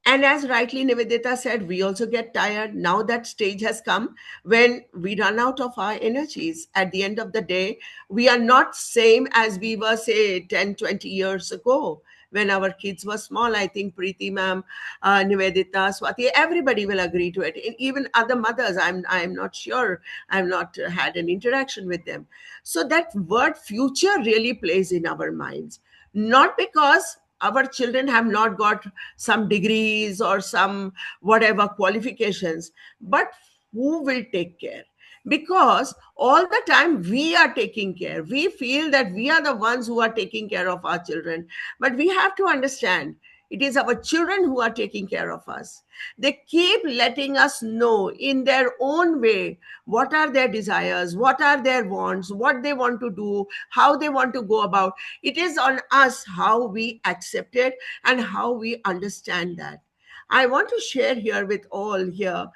And as rightly Nivedita said, we also get tired. Now that stage has come when we run out of our energies. At the end of the day, we are not same as we were, say, 10, 20 years ago when our kids were small. I think Preeti ma'am, Nivedita, Swati, everybody will agree to it. And even other mothers, I'm not sure. I've not had an interaction with them. So that word future really plays in our minds. Not because our children have not got some degrees or some whatever qualifications, but who will take care? Because all the time we are taking care, we feel that we are the ones who are taking care of our children, but we have to understand it is our children who are taking care of us. They keep letting us know in their own way what are their desires, what are their wants, what they want to do, how they want to go about. It is on us how we accept it and how we understand that. I want to share here with all here,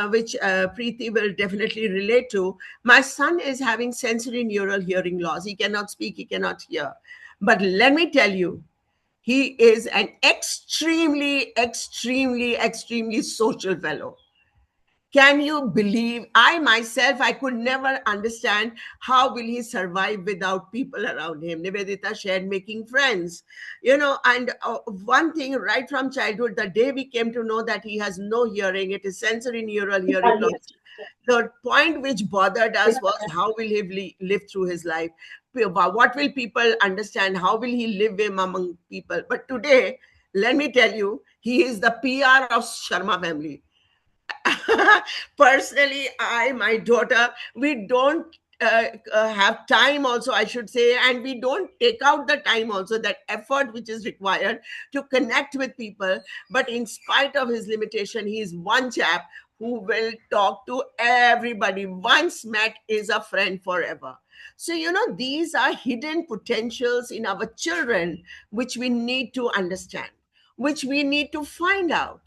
which Preeti will definitely relate to. My son is having sensory neural hearing loss. He cannot speak, he cannot hear. But let me tell you, he is an extremely, extremely, extremely social fellow. Can you believe? I myself, I could never understand how will he survive without people around him. Nivedita shared making friends, and one thing right from childhood, the day we came to know that he has no hearing, it is sensory neural hearing loss. The point which bothered us was how will he live through his life? What will people understand? How will he live among people? But today, let me tell you, he is the PR of Sharma family. Personally, my daughter, we don't have time also, I should say, and we don't take out the time also, that effort which is required to connect with people. But in spite of his limitation, he is one chap who will talk to everybody. Once met is a friend forever. So, these are hidden potentials in our children, which we need to understand, which we need to find out.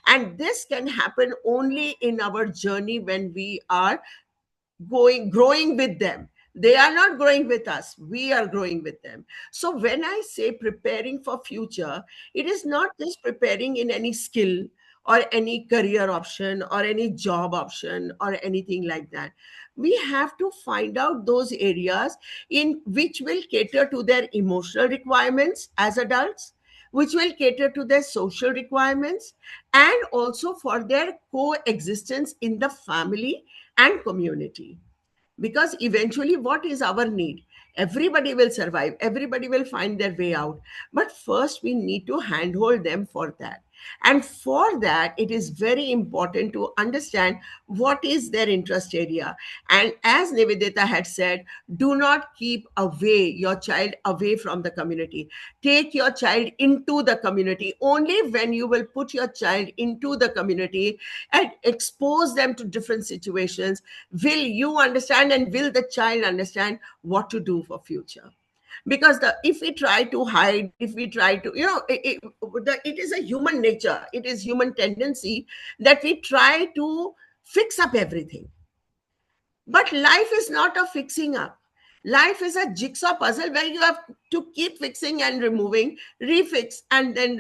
And this can happen only in our journey when we are growing with them. They are not growing with us, we are growing with them. So when I say preparing for future, it is not just preparing in any skill or any career option or any job option or anything like that. We have to find out those areas in which will cater to their emotional requirements as adults, which will cater to their social requirements, and also for their coexistence in the family and community. Because eventually, what is our need? Everybody will survive, everybody will find their way out, but first we need to handhold them for that. And for that, it is very important to understand what is their interest area. And as Nivedita had said, do not keep away your child away from the community. Take your child into the community. Only when you will put your child into the community and expose them to different situations will you understand, and will the child understand what to do for future. Because if we try to hide, if we try to, it is a human nature, it is human tendency that we try to fix up everything. But life is not a fixing up. Life is a jigsaw puzzle where you have to keep fixing and removing, refix, and then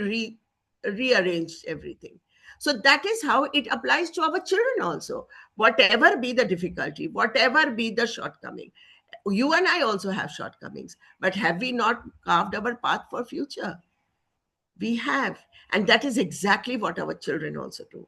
rearrange everything. So that is how it applies to our children also. Whatever be the difficulty, whatever be the shortcoming, you and I also have shortcomings. But have we not carved our path for future? We have. And that is exactly what our children also do.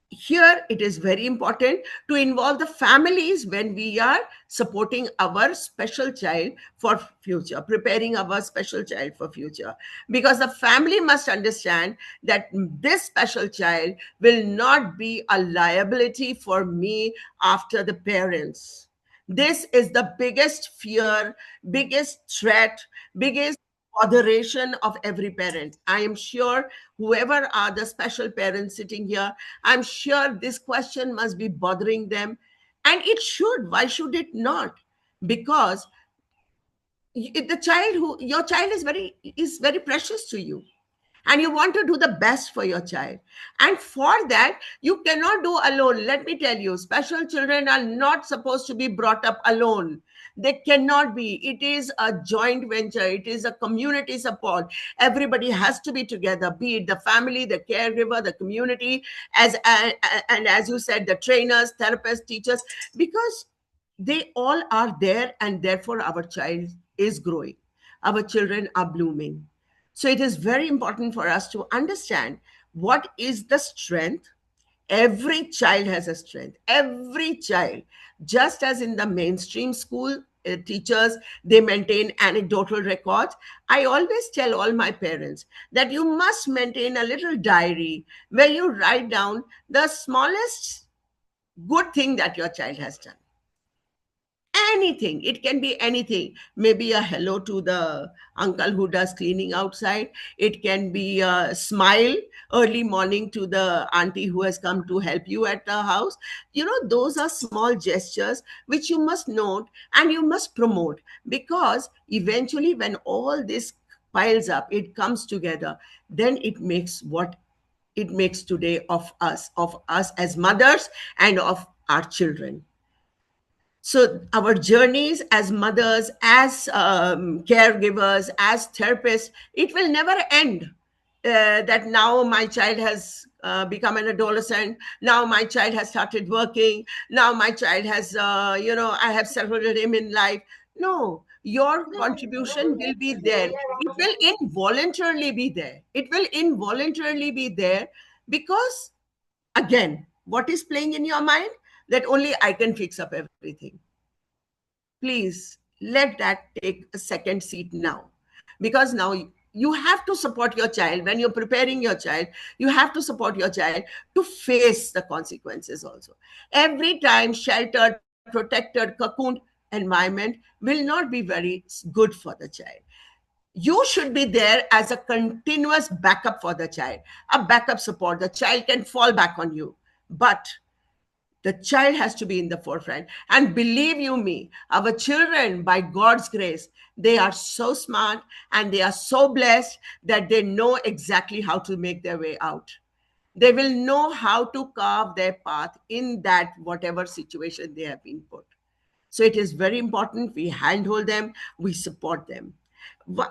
Here it is very important to involve the families when we are supporting our special child for future, preparing our special child for future, because the family must understand that this special child will not be a liability for me after the parents. This is the biggest fear, biggest threat, biggest botheration of every parent. I am sure whoever are the special parents sitting here, I'm sure this question must be bothering them. And it should. Why should it not? Because the child who your child is very precious to you, and you want to do the best for your child. And for that, you cannot do alone. Let me tell you, special children are not supposed to be brought up alone. They cannot be. It is a joint venture, it is a community support. Everybody has to be together, be it the family, the caregiver, the community, and as you said, the trainers, therapists, teachers, because they all are there, and therefore our child is growing, our children are blooming. So it is very important for us to understand what is the strength. Every child has a strength. Every child, just as in the mainstream school, teachers, they maintain anecdotal records. I always tell all my parents that you must maintain a little diary where you write down the smallest good thing that your child has done. Anything, it can be anything. Maybe a hello to the uncle who does cleaning outside. It can be a smile early morning to the auntie who has come to help you at the house. Those are small gestures which you must note and you must promote, because eventually when all this piles up, it comes together, then it makes today of us as mothers and of our children. So our journeys as mothers, as caregivers, as therapists, it will never end. That now my child has become an adolescent. Now my child has started working. Now my child has, I have settled him in life. No, your contribution will be there. It will involuntarily be there. It will involuntarily be there because, again, what is playing in your mind? That only I can fix up everything. Please let that take a second seat now, because now you have to support your child. When you're preparing your child, you have to support your child to face the consequences also. Every time sheltered, protected, cocooned environment will not be very good for the child. You should be there as a continuous backup for the child, a backup support. The child can fall back on you, but the child has to be in the forefront. And believe you me, our children, by God's grace, they are so smart and they are so blessed that they know exactly how to make their way out. They will know how to carve their path in that whatever situation they have been put. So it is very important we handhold them, we support them.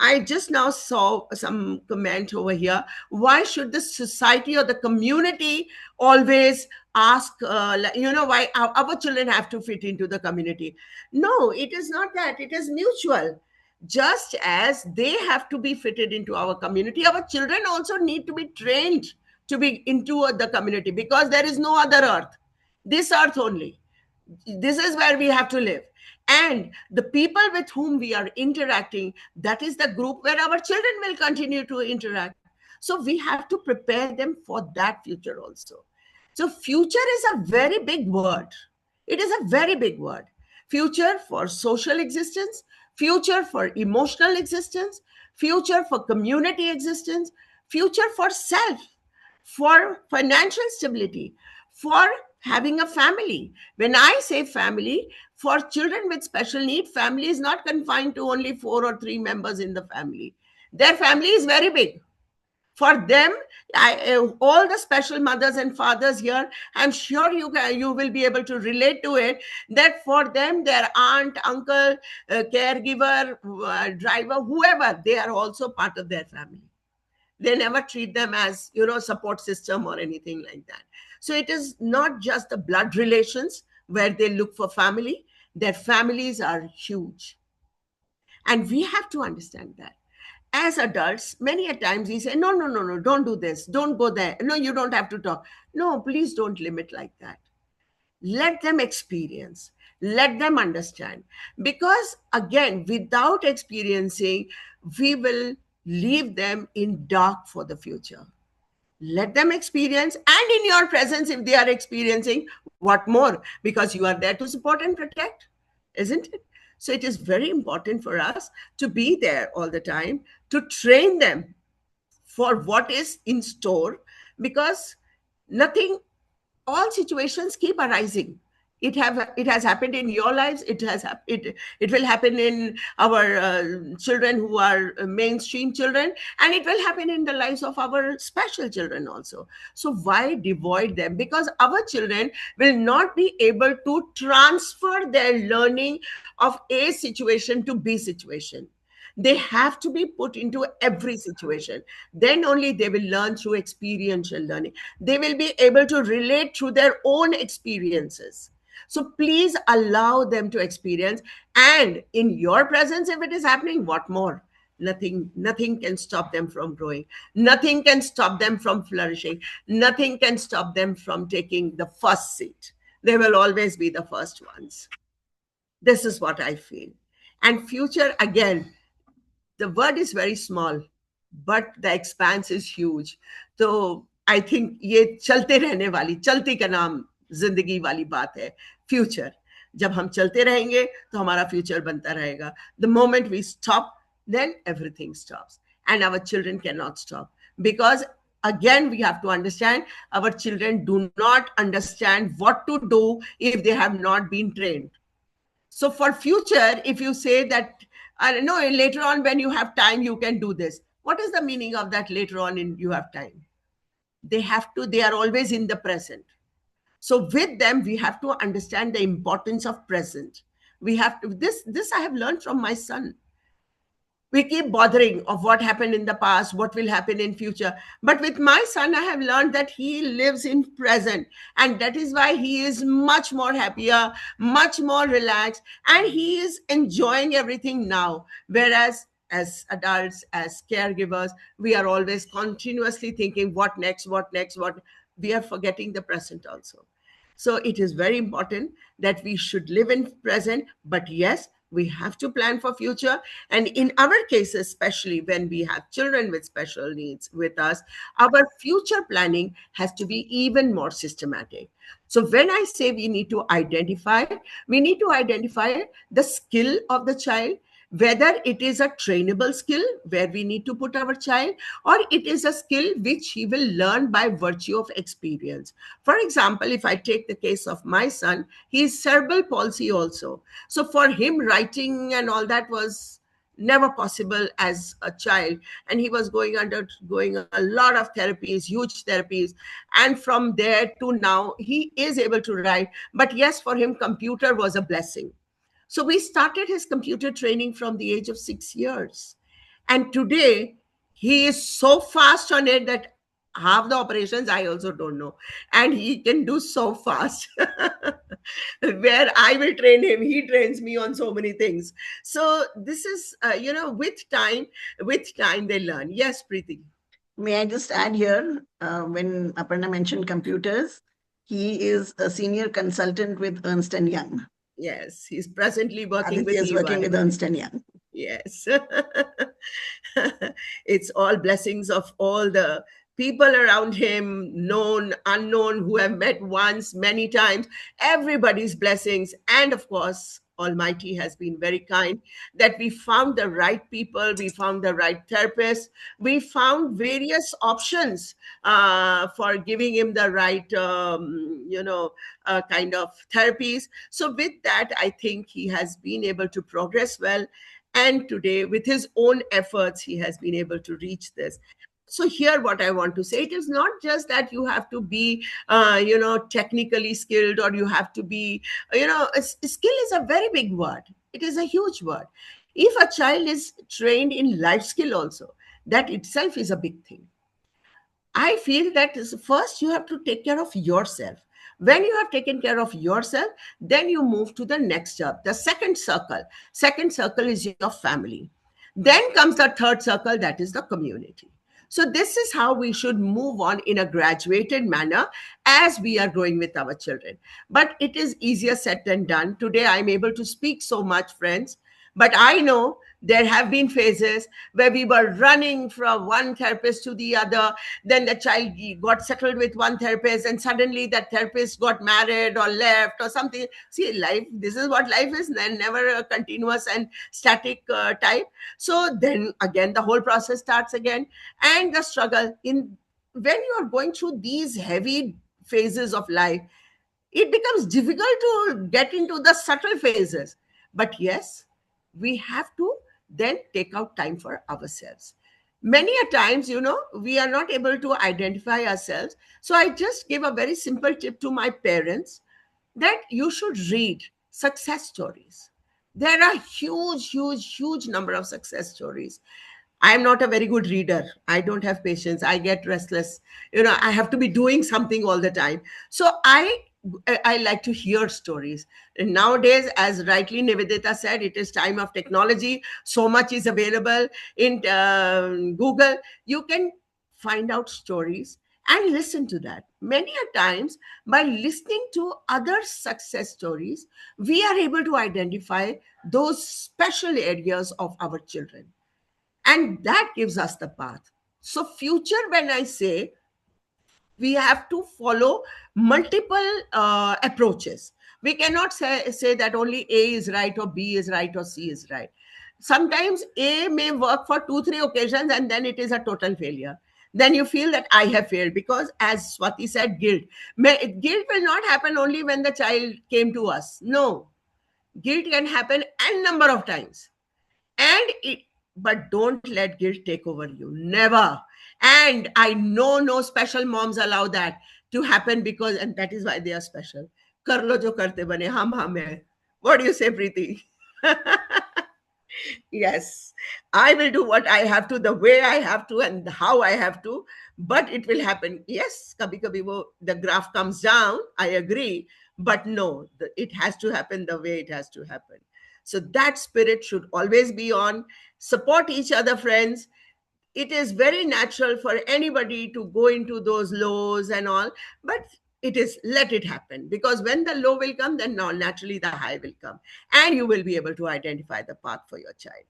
I just now saw some comment over here. Why should the society or the community always ask, why our children have to fit into the community? No, it is not that. It is mutual. Just as they have to be fitted into our community, our children also need to be trained to be into the community, because there is no other earth. This earth only. This is where we have to live. And the people with whom we are interacting, that is the group where our children will continue to interact. So we have to prepare them for that future also. So future is a very big word. It is a very big word. Future for social existence, future for emotional existence, future for community existence, future for self, for financial stability, for having a family. When I say family, for children with special need, family is not confined to only 4 or 3 members in the family. Their family is very big. For them, all the special mothers and fathers here, I'm sure you will be able to relate to it, that for them, their aunt, uncle, caregiver, driver, whoever, they are also part of their family. They never treat them as, support system or anything like that. So it is not just the blood relations where they look for family. Their families are huge. And we have to understand that. As adults, many a times we say, no, no, no, no, don't do this. Don't go there. No, you don't have to talk. No, please don't limit like that. Let them experience. Let them understand. Because again, without experiencing, we will leave them in dark for the future. Let them experience, and in your presence, if they are experiencing, what more? Because you are there to support and protect, isn't it? So it is very important for us to be there all the time, to train them for what is in store, because nothing, all situations keep arising. It has happened in your lives. It will happen in our children who are mainstream children, and it will happen in the lives of our special children also. So why devoid them? Because our children will not be able to transfer their learning of A situation to B situation. They have to be put into every situation. Then only they will learn through experiential learning. They will be able to relate through their own experiences. So please allow them to experience. And in your presence, if it is happening, what more? Nothing can stop them from growing. Nothing can stop them from flourishing. Nothing can stop them from taking the first seat. They will always be the first ones. This is what I feel. And future, again, the word is very small, but the expanse is huge. तो I think ये चलते रहने वाली, चलती का नाम जिंदगी वाली बात है, फ्यूचर. जब हम चलते रहेंगे तो हमारा फ्यूचर बनता रहेगा. The moment we stop, then everything stops, and our children cannot stop, because again we have to understand, our children do not understand what to do if they have not been trained. So for future, if you say that, I don't know, later on when you have time, you can do this. What is the meaning of that later on in you have time? They are always in the present. So with them, we have to understand the importance of present. We have to, this I have learned from my son. We keep bothering of what happened in the past, what will happen in future, but with my son I have learned that he lives in present, and that is why he is much more happier, much more relaxed, and he is enjoying everything now, whereas as adults, as caregivers, we are always continuously thinking what next, what next, what, we are forgetting the present also. So it is very important that we should live in present, but yes, we have to plan for future. And in our case, especially when we have children with special needs with us, our future planning has to be even more systematic. So when I say we need to identify the skill of the child, whether it is a trainable skill where we need to put our child, or it is a skill which he will learn by virtue of experience. For example, if I take the case of my son, he is cerebral palsy also. So for him, writing and all that was never possible as a child, and he was going a lot of therapies, huge therapies, and from there to now he is able to write. But yes, for him computer was a blessing. So we started his computer training from the age of 6 years. And today he is so fast on it that half the operations I also don't know. And he can do so fast. Where I will train him, he trains me on so many things. So this is, with time they learn. Yes, Preeti. May I just add here, when Aparna mentioned computers, he is a senior consultant with Ernst& Young. Yes, he's presently working Aditya with is working EY. with Ernst& Young. Yes. It's all blessings of all the people around him, known, unknown, who have met once, many times, everybody's blessings. And of course, Almighty has been very kind that we found the right people, we found the right therapist, we found various options for giving him the right, kind of therapies. So with that, I think he has been able to progress well. And today, with his own efforts, he has been able to reach this. So here, what I want to say, it is not just that you have to be, technically skilled, or you have to be, skill is a very big word. It is a huge word. If a child is trained in life skill also, that itself is a big thing. I feel that first you have to take care of yourself. When you have taken care of yourself, then you move to the next step, the second circle. Second circle is your family. Then comes the third circle, that is the community. So this is how we should move on in a graduated manner as we are growing with our children. But it is easier said than done. Today I'm able to speak so much, friends, but I know there have been phases where we were running from one therapist to the other. Then the child got settled with one therapist, and suddenly that therapist got married or left or something. See, life, this is what life is, never a continuous and static type. So then again, the whole process starts again. And the struggle in when you are going through these heavy phases of life, it becomes difficult to get into the subtle phases. But yes, we have to then take out time for ourselves. Many a times, we are not able to identify ourselves. So I just give a very simple tip to my parents, that you should read success stories. There are huge, huge, huge number of success stories. I am not a very good reader. I don't have patience. I get restless. I have to be doing something all the time. So I like to hear stories. And nowadays, as rightly Nivedita said, it is time of technology. So much is available in Google. You can find out stories, and listen to that. Many a times, by listening to other success stories, we are able to identify those special areas of our children. And that gives us the path. So, future, when I say, we have to follow multiple approaches. We cannot say that only A is right or B is right or C is right. Sometimes A may work for 2 3 occasions and then it is a total failure. Then you feel that I have failed, because as Swati said, guilt will not happen only when the child came to us. No, guilt can happen n number of times. And it, but don't let guilt take over you, never. And I know no special moms allow that to happen, because, and that is why they are special. Kar lo jo karte bane, hum hai. What do you say, Preeti? Yes, I will do what I have to, the way I have to, and how I have to, but it will happen. Yes, kabhi kabhi the graph comes down, I agree, but no, it has to happen the way it has to happen. So that spirit should always be on. Support each other, friends. It is very natural for anybody to go into those lows and all, but it is, let it happen, because when the low will come, then now naturally the high will come, and you will be able to identify the path for your child.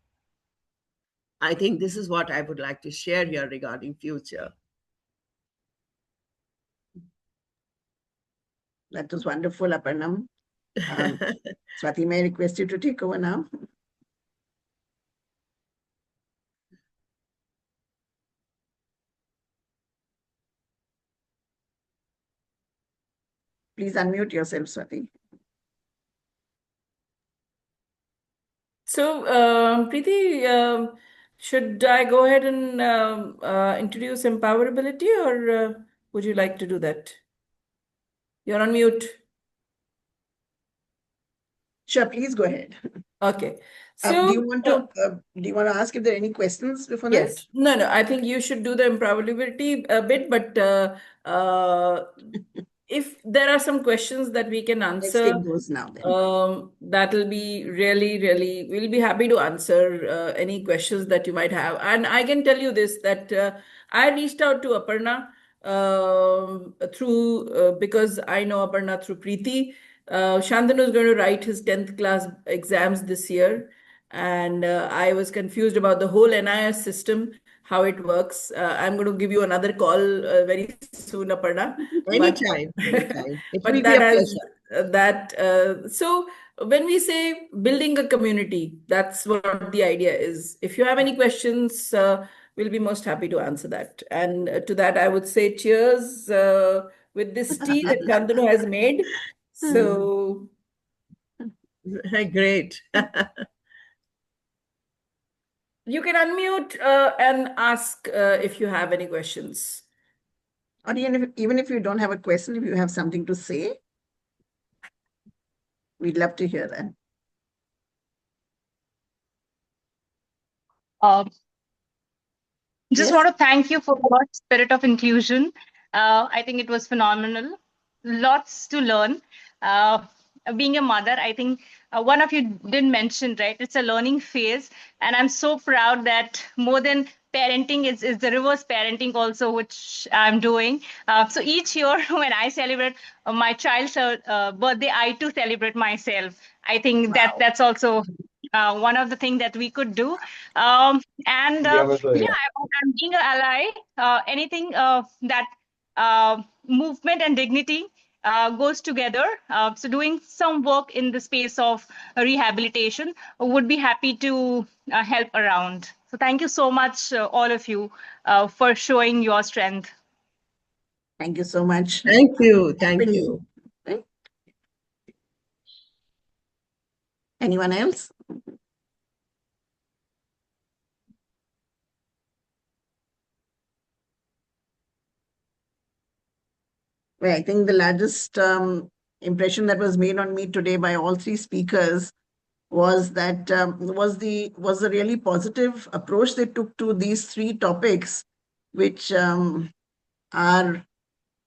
I think this is what I would like to share here regarding future. That was wonderful, Aparnam. Swati, may I request you to take over now? Please unmute yourself, Swati. So, Preeti, should I go ahead and introduce empowerability, or would you like to do that? You're on mute. Sure, please go ahead. Okay. Do So, you want to ask if there are any questions before that? yes. No. I think you should do the empowerability a bit, but if there are some questions that we can Let's answer, take those now then. that will be really, we'll be happy to answer any questions that you might have. And I can tell you this, that I reached out to Aparna through, because I know Aparna through Preeti. Shantanu is going to write his 10th class exams this year. And I was confused about the whole NIS system, how it works. I'm going to give you another call very soon, Aparna. Anytime. It will But be that a has pleasure. so when we say building a community, that's what the idea is. If you have any questions, we'll be most happy to answer that. And to that, I would say cheers with this tea that Shantanu has made. So Great. you can unmute and ask if you have any questions. Or even if you don't have a question, if you have something to say, we'd love to hear that. Just Yes? want to thank you for your spirit of inclusion. I think it was phenomenal. Lots to learn. Being a mother, I think one of you did mention, right? It's a learning phase. And I'm so proud that more than parenting is the reverse parenting also, which I'm doing. So each year when I celebrate my child's birthday, I too celebrate myself. I think Wow. that's also one of the things that we could do. And I'm being an ally. Anything that movement and dignity goes together. So doing some work in the space of rehabilitation would be happy to help around. So thank you so much, all of you, for showing your strength. Thank you so much. Thank you. Thank you. Right? Anyone else? Well, I think the largest impression that was made on me today by all three speakers was that was the really positive approach they took to these three topics, which are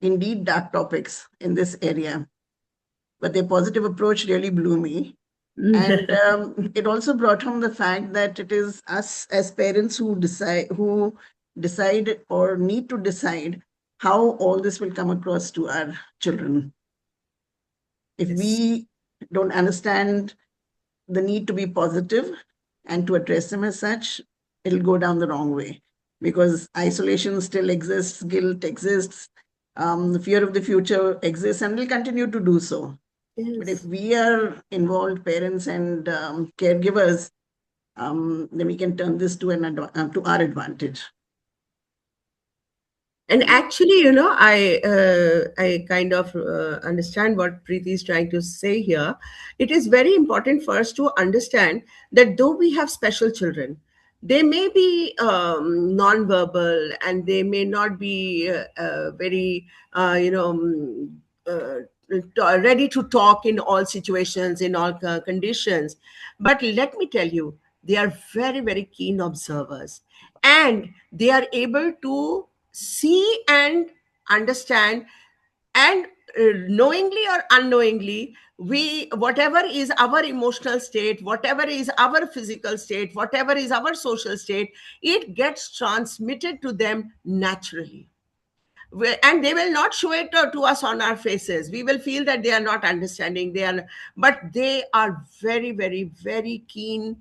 indeed dark topics in this area. But their positive approach really blew me. And it also brought home the fact that it is us as parents who decide or need to decide how all this will come across to our children. If Yes. we don't understand the need to be positive and to address them as such, it'll go down the wrong way, because isolation still exists, guilt exists, the fear of the future exists, and will continue to do so. But if Yes. we are involved, parents and caregivers, then we can turn this to to our advantage. And actually, I kind of understand what Preeti is trying to say here. It is very important for us to understand that though we have special children, they may be non-verbal, and they may not be very, ready to talk in all situations, in all conditions. But let me tell you, they are very, very keen observers, and they are able to see and understand, and knowingly or unknowingly, we, whatever is our emotional state, whatever is our physical state, whatever is our social state, it gets transmitted to them naturally. And they will not show it to us on our faces. We will feel that they are not understanding, but they are very, very, very keen,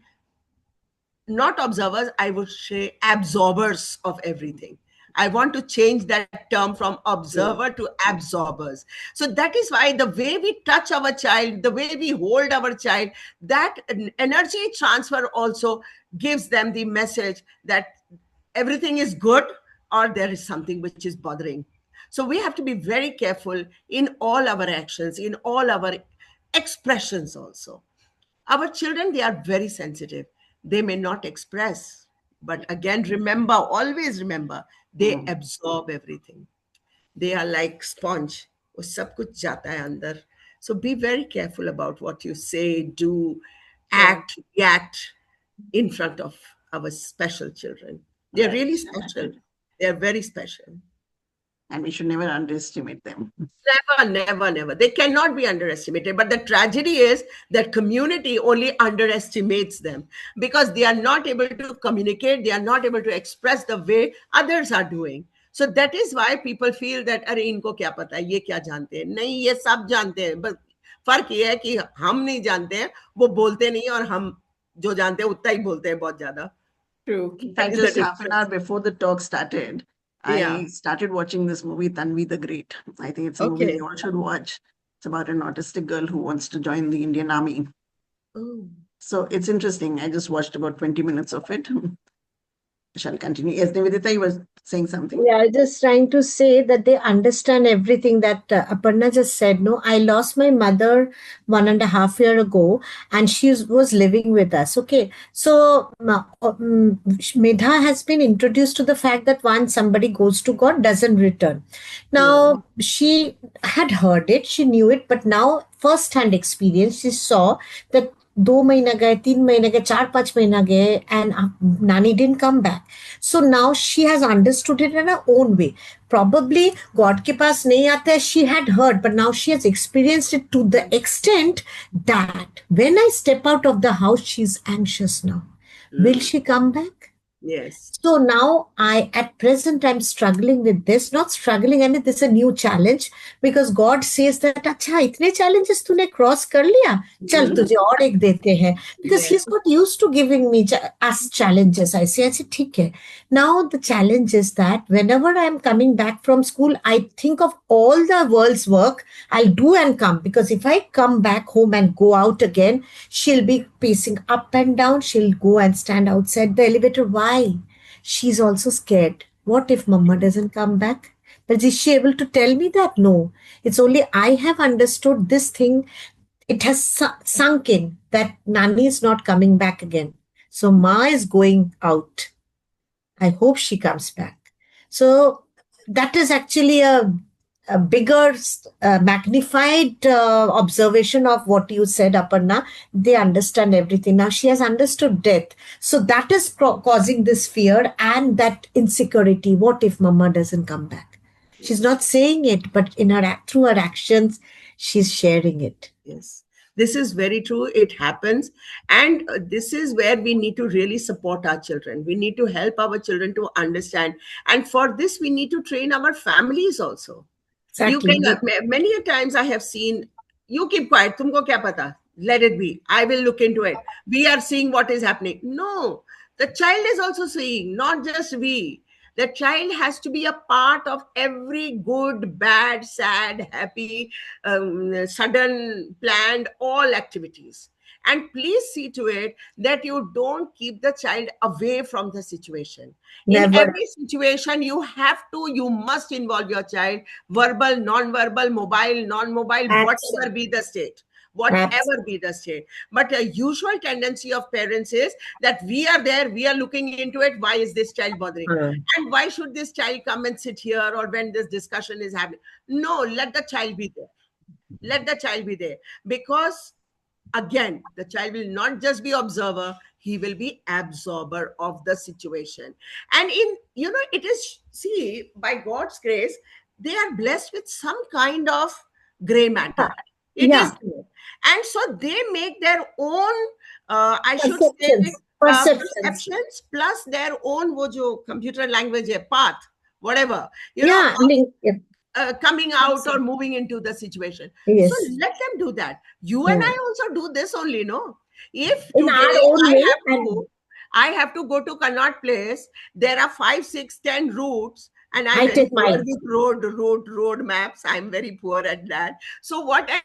not observers, I would say absorbers of everything. I want to change that term from observer to absorbers. So that is why the way we touch our child, the way we hold our child, that energy transfer also gives them the message that everything is good, or there is something which is bothering. So we have to be very careful in all our actions, in all our expressions also. Our children, they are very sensitive. They may not express, but again, remember, always remember, they absorb everything. They are like sponge. वो सब कुछ जाता है अंदर. So be very careful about what you say, do, act, react in front of our special children. They're Right. really special. They're very special. And we should never underestimate them. Never, never, never. They cannot be underestimated. But the tragedy is that community only underestimates them, because they are not able to communicate, they are not able to express the way others are doing. So that is why people feel that अरे इनको क्या पता है, ये क्या जानते हैं. नहीं, ये सब जानते हैं. बस फर्क ये है कि हम नहीं जानते हैं, वो बोलते नहीं, और हम जो जानते हैं उतना ही बोलते हैं, बहुत ज्यादा. True. In That fact, is the just half an hour difference. before the talk started, Yeah. I started watching this movie, Tanvi the Great. I think it's a movie Okay. you all should watch. It's about an autistic girl who wants to join the Indian Army. Oh. So it's interesting. I just watched about 20 minutes of it. I shall continue. Yes, Nivedita, you were saying something? Yeah, just trying to say that they understand everything that Aparna just said. No, I lost my mother 1.5 years ago, and she was living with us. Okay, so Medha has been introduced to the fact that once somebody goes to God, doesn't return. Now she had heard it, she knew it, but now first-hand experience, she saw that 2 महीना गए 3 महीने गए 4-5 महीना गए and Nani didn't come back. So now she has understood it in her own way. Probably God के पास नहीं आता है, she had heard, but now she has experienced it to the extent that when I step out of the house, she's anxious now. Will she come back? Yes. So now at present, I'm struggling with this, not struggling, and this is a new challenge, because God says that, अच्छा, इतने challenges तूने cross कर लिया, चल तुझे और एक देते हैं, because He's got used to giving me us challenges. I say, ठीक है. Now the challenge is that whenever I'm coming back from school, I think of all the world's work I'll do and come, because if I come back home and go out again, she'll be pacing up and down. She'll go and stand outside the elevator. Why? She's also scared. What if Mama doesn't come back? But is she able to tell me that? No. It's only I have understood this thing. It has sunk in that Nani is not coming back again. So Ma is going out. I hope she comes back. So that is actually a bigger, magnified observation of what you said, Aparna. They understand everything. Now she has understood death. So that is causing this fear and that insecurity. What if Mama doesn't come back? She's not saying it, but through her actions, she's sharing it. Yes. This is very true. It happens. And this is where we need to really support our children. We need to help our children to understand. And for this, we need to train our families also. You Exactly. can, many a times I have seen, you keep quiet, tumko kya pata? Let it be. I will look into it. We are seeing what is happening. No, the child is also seeing, not just we. The child has to be a part of every good, bad, sad, happy, sudden, planned, all activities. And please see to it that you don't keep the child away from the situation. In Never. every situation, you must involve your child, verbal, non-verbal, mobile, non-mobile, whatever be the state. Whatever be the state. But a usual tendency of parents is that we are there, we are looking into it. Why is this child bothering? And why should this child come and sit here, or when this discussion is happening? No, let the child be there. Let the child be there. Because again, the child will not just be observer, he will be absorber of the situation. And it is, see, by God's grace, they are blessed with some kind of gray matter. It is there. And so they make their own, I should say, perceptions plus their own wo jo computer language path, whatever, coming out or moving into the situation. Yes. So let them do that. You and I also do this only, no? If In today our own way, I have to go to Connaught Place, there are 5, 6, 10 routes, and I I'm very take poor mine. with road maps. I'm very poor at that. So what I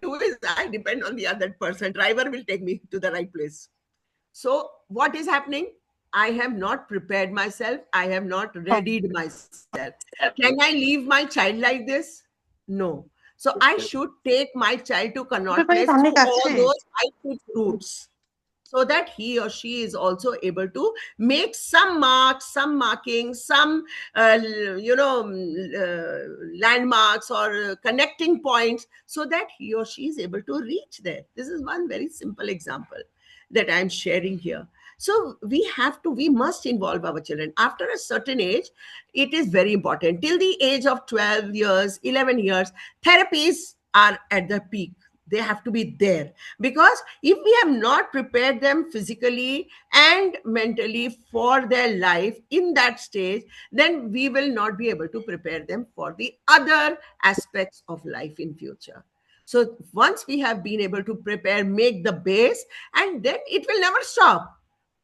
do is I depend on the other person. Driver will take me to the right place. So what is happening? I have not prepared myself. I have not readied myself. Can I leave my child like this? No. So I should take my child to Connaught Place through all those 5, 6 routes, so that he or she is also able to make some marks, some marking, some landmarks or connecting points, so that he or she is able to reach there. This is one very simple example that I'm sharing here. So we must involve our children. After a certain age, it is very important. Till the age of 12 years, 11 years, therapies are at the peak. They have to be there, because if we have not prepared them physically and mentally for their life in that stage, then we will not be able to prepare them for the other aspects of life in future. So once we have been able to prepare, make the base, and then it will never stop.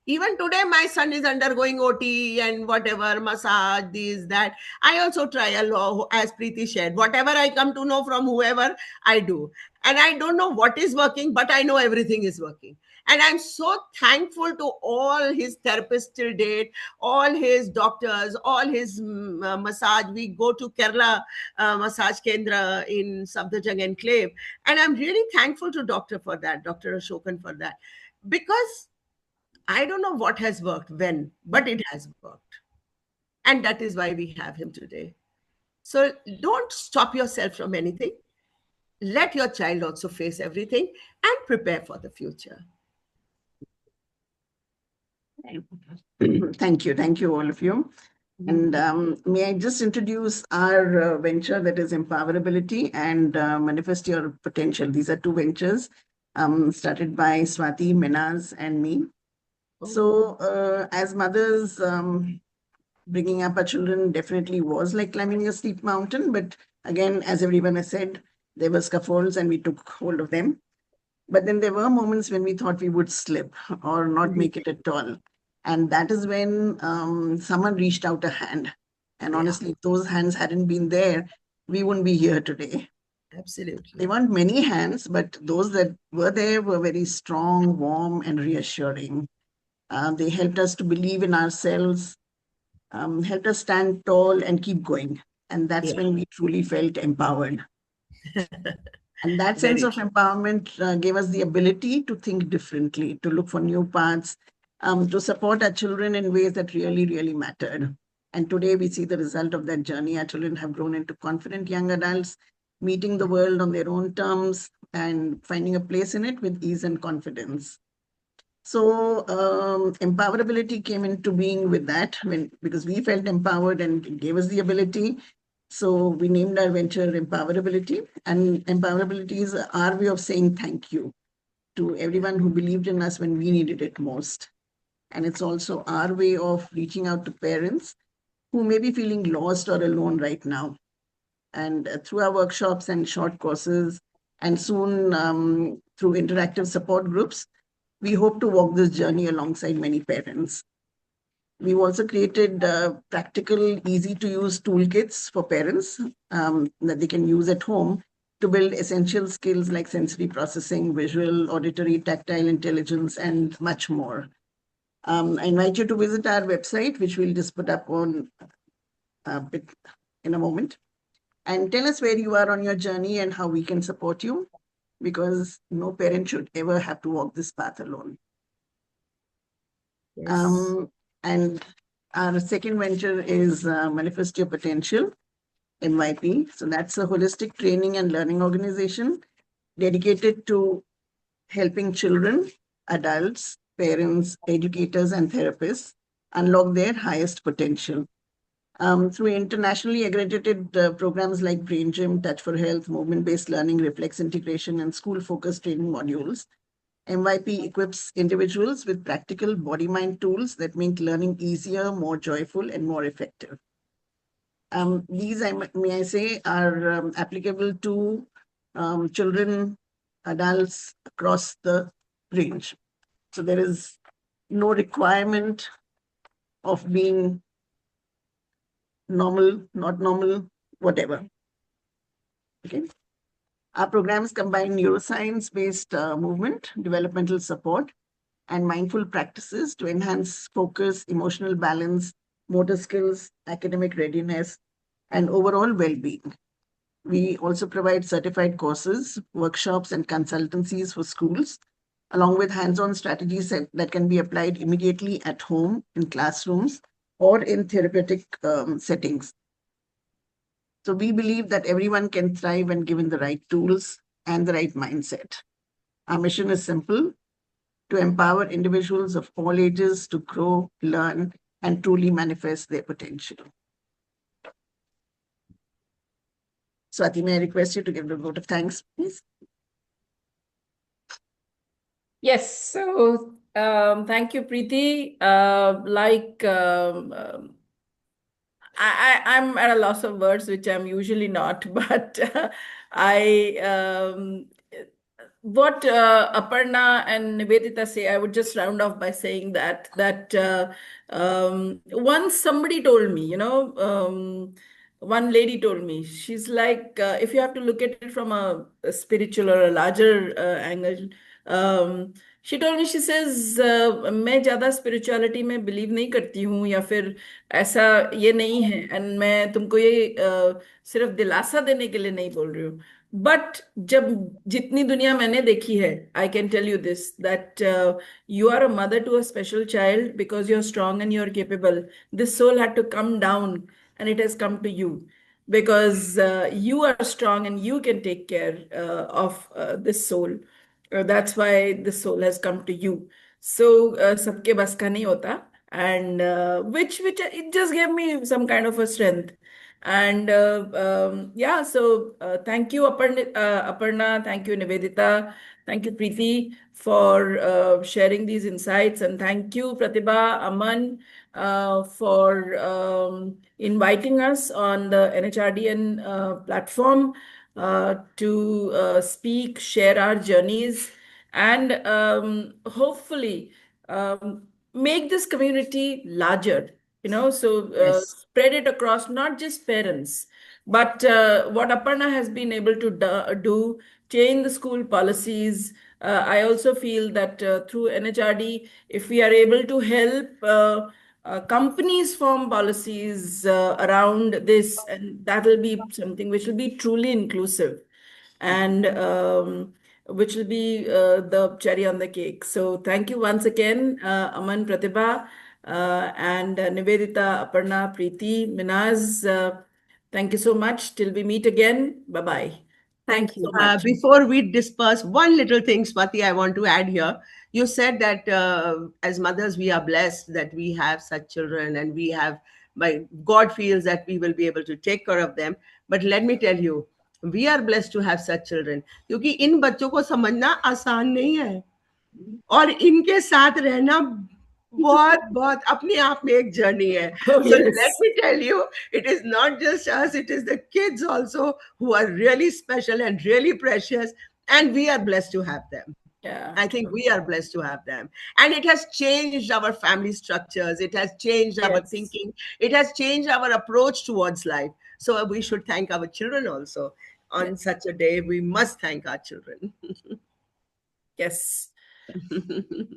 Even today, my son is undergoing OT and whatever, massage, this, that. I also try a lot, as Preeti shared. Whatever I come to know from whoever, I do. And I don't know what is working, but I know everything is working. And I'm so thankful to all his therapists till date, all his doctors, all his massage. We go to Kerala Massage Kendra in Safdarjung Enclave. And I'm really thankful to Doctor for that, Dr. Ashokan for that. Because I don't know what has worked when, but it has worked. And that is why we have him today. So don't stop yourself from anything. Let your child also face everything and prepare for the future. Thank you. Thank you, all of you. And may I just introduce our venture, that is Empowerability and Manifest Your Potential. These are two ventures started by Swati, Minaz, and me. So as mothers, bringing up our children definitely was like climbing a steep mountain. But again, as everyone has said, there were scaffolds and we took hold of them. But then there were moments when we thought we would slip or not make it at all. And that is when someone reached out a hand. And honestly, if those hands hadn't been there, we wouldn't be here today. Absolutely. There weren't many hands, but those that were there were very strong, warm, and reassuring. They helped us to believe in ourselves, helped us stand tall and keep going. And that's when we truly felt empowered. And that sense of empowerment gave us the ability to think differently, to look for new paths, to support our children in ways that really, really mattered. And today we see the result of that journey. Our children have grown into confident young adults, meeting the world on their own terms and finding a place in it with ease and confidence. So empowerability came into being with that, because we felt empowered and it gave us the ability. So we named our venture Empowerability, and Empowerability is our way of saying thank you to everyone who believed in us when we needed it most. And it's also our way of reaching out to parents who may be feeling lost or alone right now. And through our workshops and short courses, and soon through interactive support groups, we hope to walk this journey alongside many parents. We've also created practical, easy to use toolkits for parents that they can use at home to build essential skills like sensory processing, visual, auditory, tactile intelligence, and much more. I invite you to visit our website, which we'll just put up on a bit in a moment, and tell us where you are on your journey and how we can support you, because no parent should ever have to walk this path alone. Yes. And our second venture is Manifest Your Potential, MYP. So that's a holistic training and learning organization dedicated to helping children, adults, parents, educators, and therapists unlock their highest potential. Through internationally accredited programs like Brain Gym, Touch for Health, movement-based learning, reflex integration, and school-focused training modules, MYP equips individuals with practical body-mind tools that make learning easier, more joyful, and more effective. These, may I say, are applicable to children, adults across the range. So there is no requirement of being normal, not normal, whatever. Okay. Our programs combine neuroscience-based movement, developmental support, and mindful practices to enhance focus, emotional balance, motor skills, academic readiness, and overall well-being. We also provide certified courses, workshops, and consultancies for schools, along with hands-on strategies that can be applied immediately at home, in classrooms, or in therapeutic settings. So we believe that everyone can thrive when given the right tools and the right mindset. Our mission is simple: to empower individuals of all ages to grow, learn, and truly manifest their potential. Swati, may I request you to give a vote of thanks, please? Yes, so thank you, Preeti. I'm at a loss of words, which I'm usually not, but I what Aparna and Nivedita say, I would just round off by saying that once somebody told me, one lady told me, she's like, if you have to look at it from a spiritual or a larger angle, she told me, she says, मैं ज़्यादा spirituality में believe नहीं करती हूँ, या फिर ऐसा ये नहीं है, and मैं तुमको ये सिर्फ दिलासा देने के लिए नहीं बोल रही हूँ, बट जब जितनी दुनिया मैंने देखी है, I can tell you this, that you are a mother to a special child because you're strong and you're capable. This soul had to come down, and it has come to you because you are strong and you can take care of this soul. That's why this soul has come to you. So सबके बस का नहीं होता, and which it just gave me some kind of a strength. And yeah, so thank you, Aparna, thank you, Nivedita, thank you, Preeti, for sharing these insights, and thank you, Pratibha, Aman, for inviting us on the NHRDN platform to speak, share our journeys, and hopefully make this community larger, so Yes. spread it across not just parents, but what Aparna has been able to do, change the school policies. I also feel that through NHRD, if we are able to help companies form policies around this, and that will be something which will be truly inclusive, and which will be the cherry on the cake. So thank you once again, Aman, Pratibha, and Nivedita, Aparna, Preeti, Minaz. Thank you so much. Till we meet again. Bye-bye. Thank you so much. Before we disperse, one little thing, Swati, I want to add here. You said that as mothers, we are blessed that we have such children and we have by God feels that we will be able to take care of them. But let me tell you, we are blessed to have such children, क्योंकि इन बच्चों को समझना आसान नहीं है और इनके साथ रहना बहुत बहुत अपने आप में एक जर्नी है. Oh, So let yes. me tell you, it is not just us, it is the kids also who are really special and really precious, and we are blessed to have them. Yeah. I think we are blessed to have them. And it has changed our family structures. It has changed our Yes. thinking. It has changed our approach towards life. So we should thank our children also. On such a day, we must thank our children. Yes.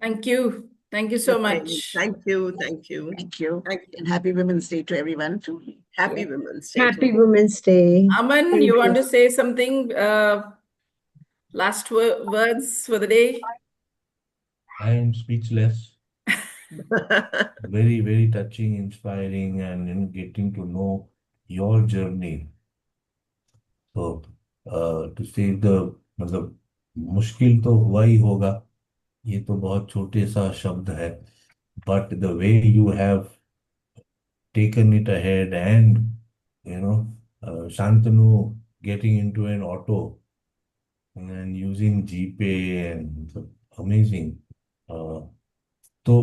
Thank you. Thank you so Okay. much. Thank you. Thank you. Thank you. Thank you. And happy Women's Day to everyone too. Happy Yeah. Women's Day. Happy to Women's Day. Aman, Thank you you. want to say something? Last words for the day? I am speechless. Very, very touching, inspiring, and getting to know your journey. So, to say the मतलब मुश्किल तो हुआ ही होगा. ये तो बहुत छोटे सा शब्द है. But the way you have taken it ahead, and Shantanu getting into an auto and using GPay, and amazing. तो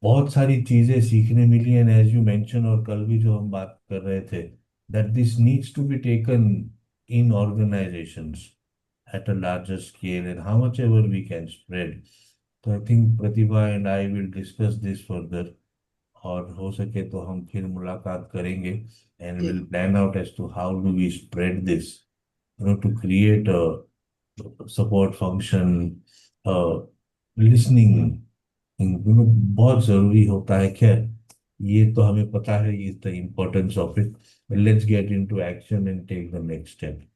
बहुत सारी चीजें सीखने मिली. एंड एज यू मेंशन, और कल भी जो हम बात कर रहे थे, that this needs to be taken in organisations at a larger scale, and how much ever we can spread. So I think Pratibha and I will discuss this further, और हो सके तो हम फिर मुलाकात करेंगे, and ji. we'll plan out as to how do we spread this, to create a support function, listening. बहुत जरूरी होता है. खैर, ये तो हमें पता है, is the importance of it. Let's get into action and take the next step.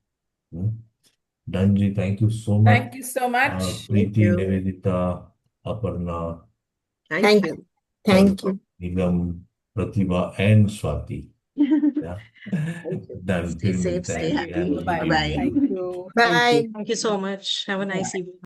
Done जी, thank you so much. Thank you so much. Thank Preeti, you. Nivedita, Aparna, Thank Thank you. you. Thank you. Nigam, Pratibha and Swati. Thank you. Done. Stay फिर safe, मिलते stay हैं. Thank you. happy. Have a good Bye-bye. Bye-bye. evening. Thank you. Bye. Thank you so much. Have a nice evening.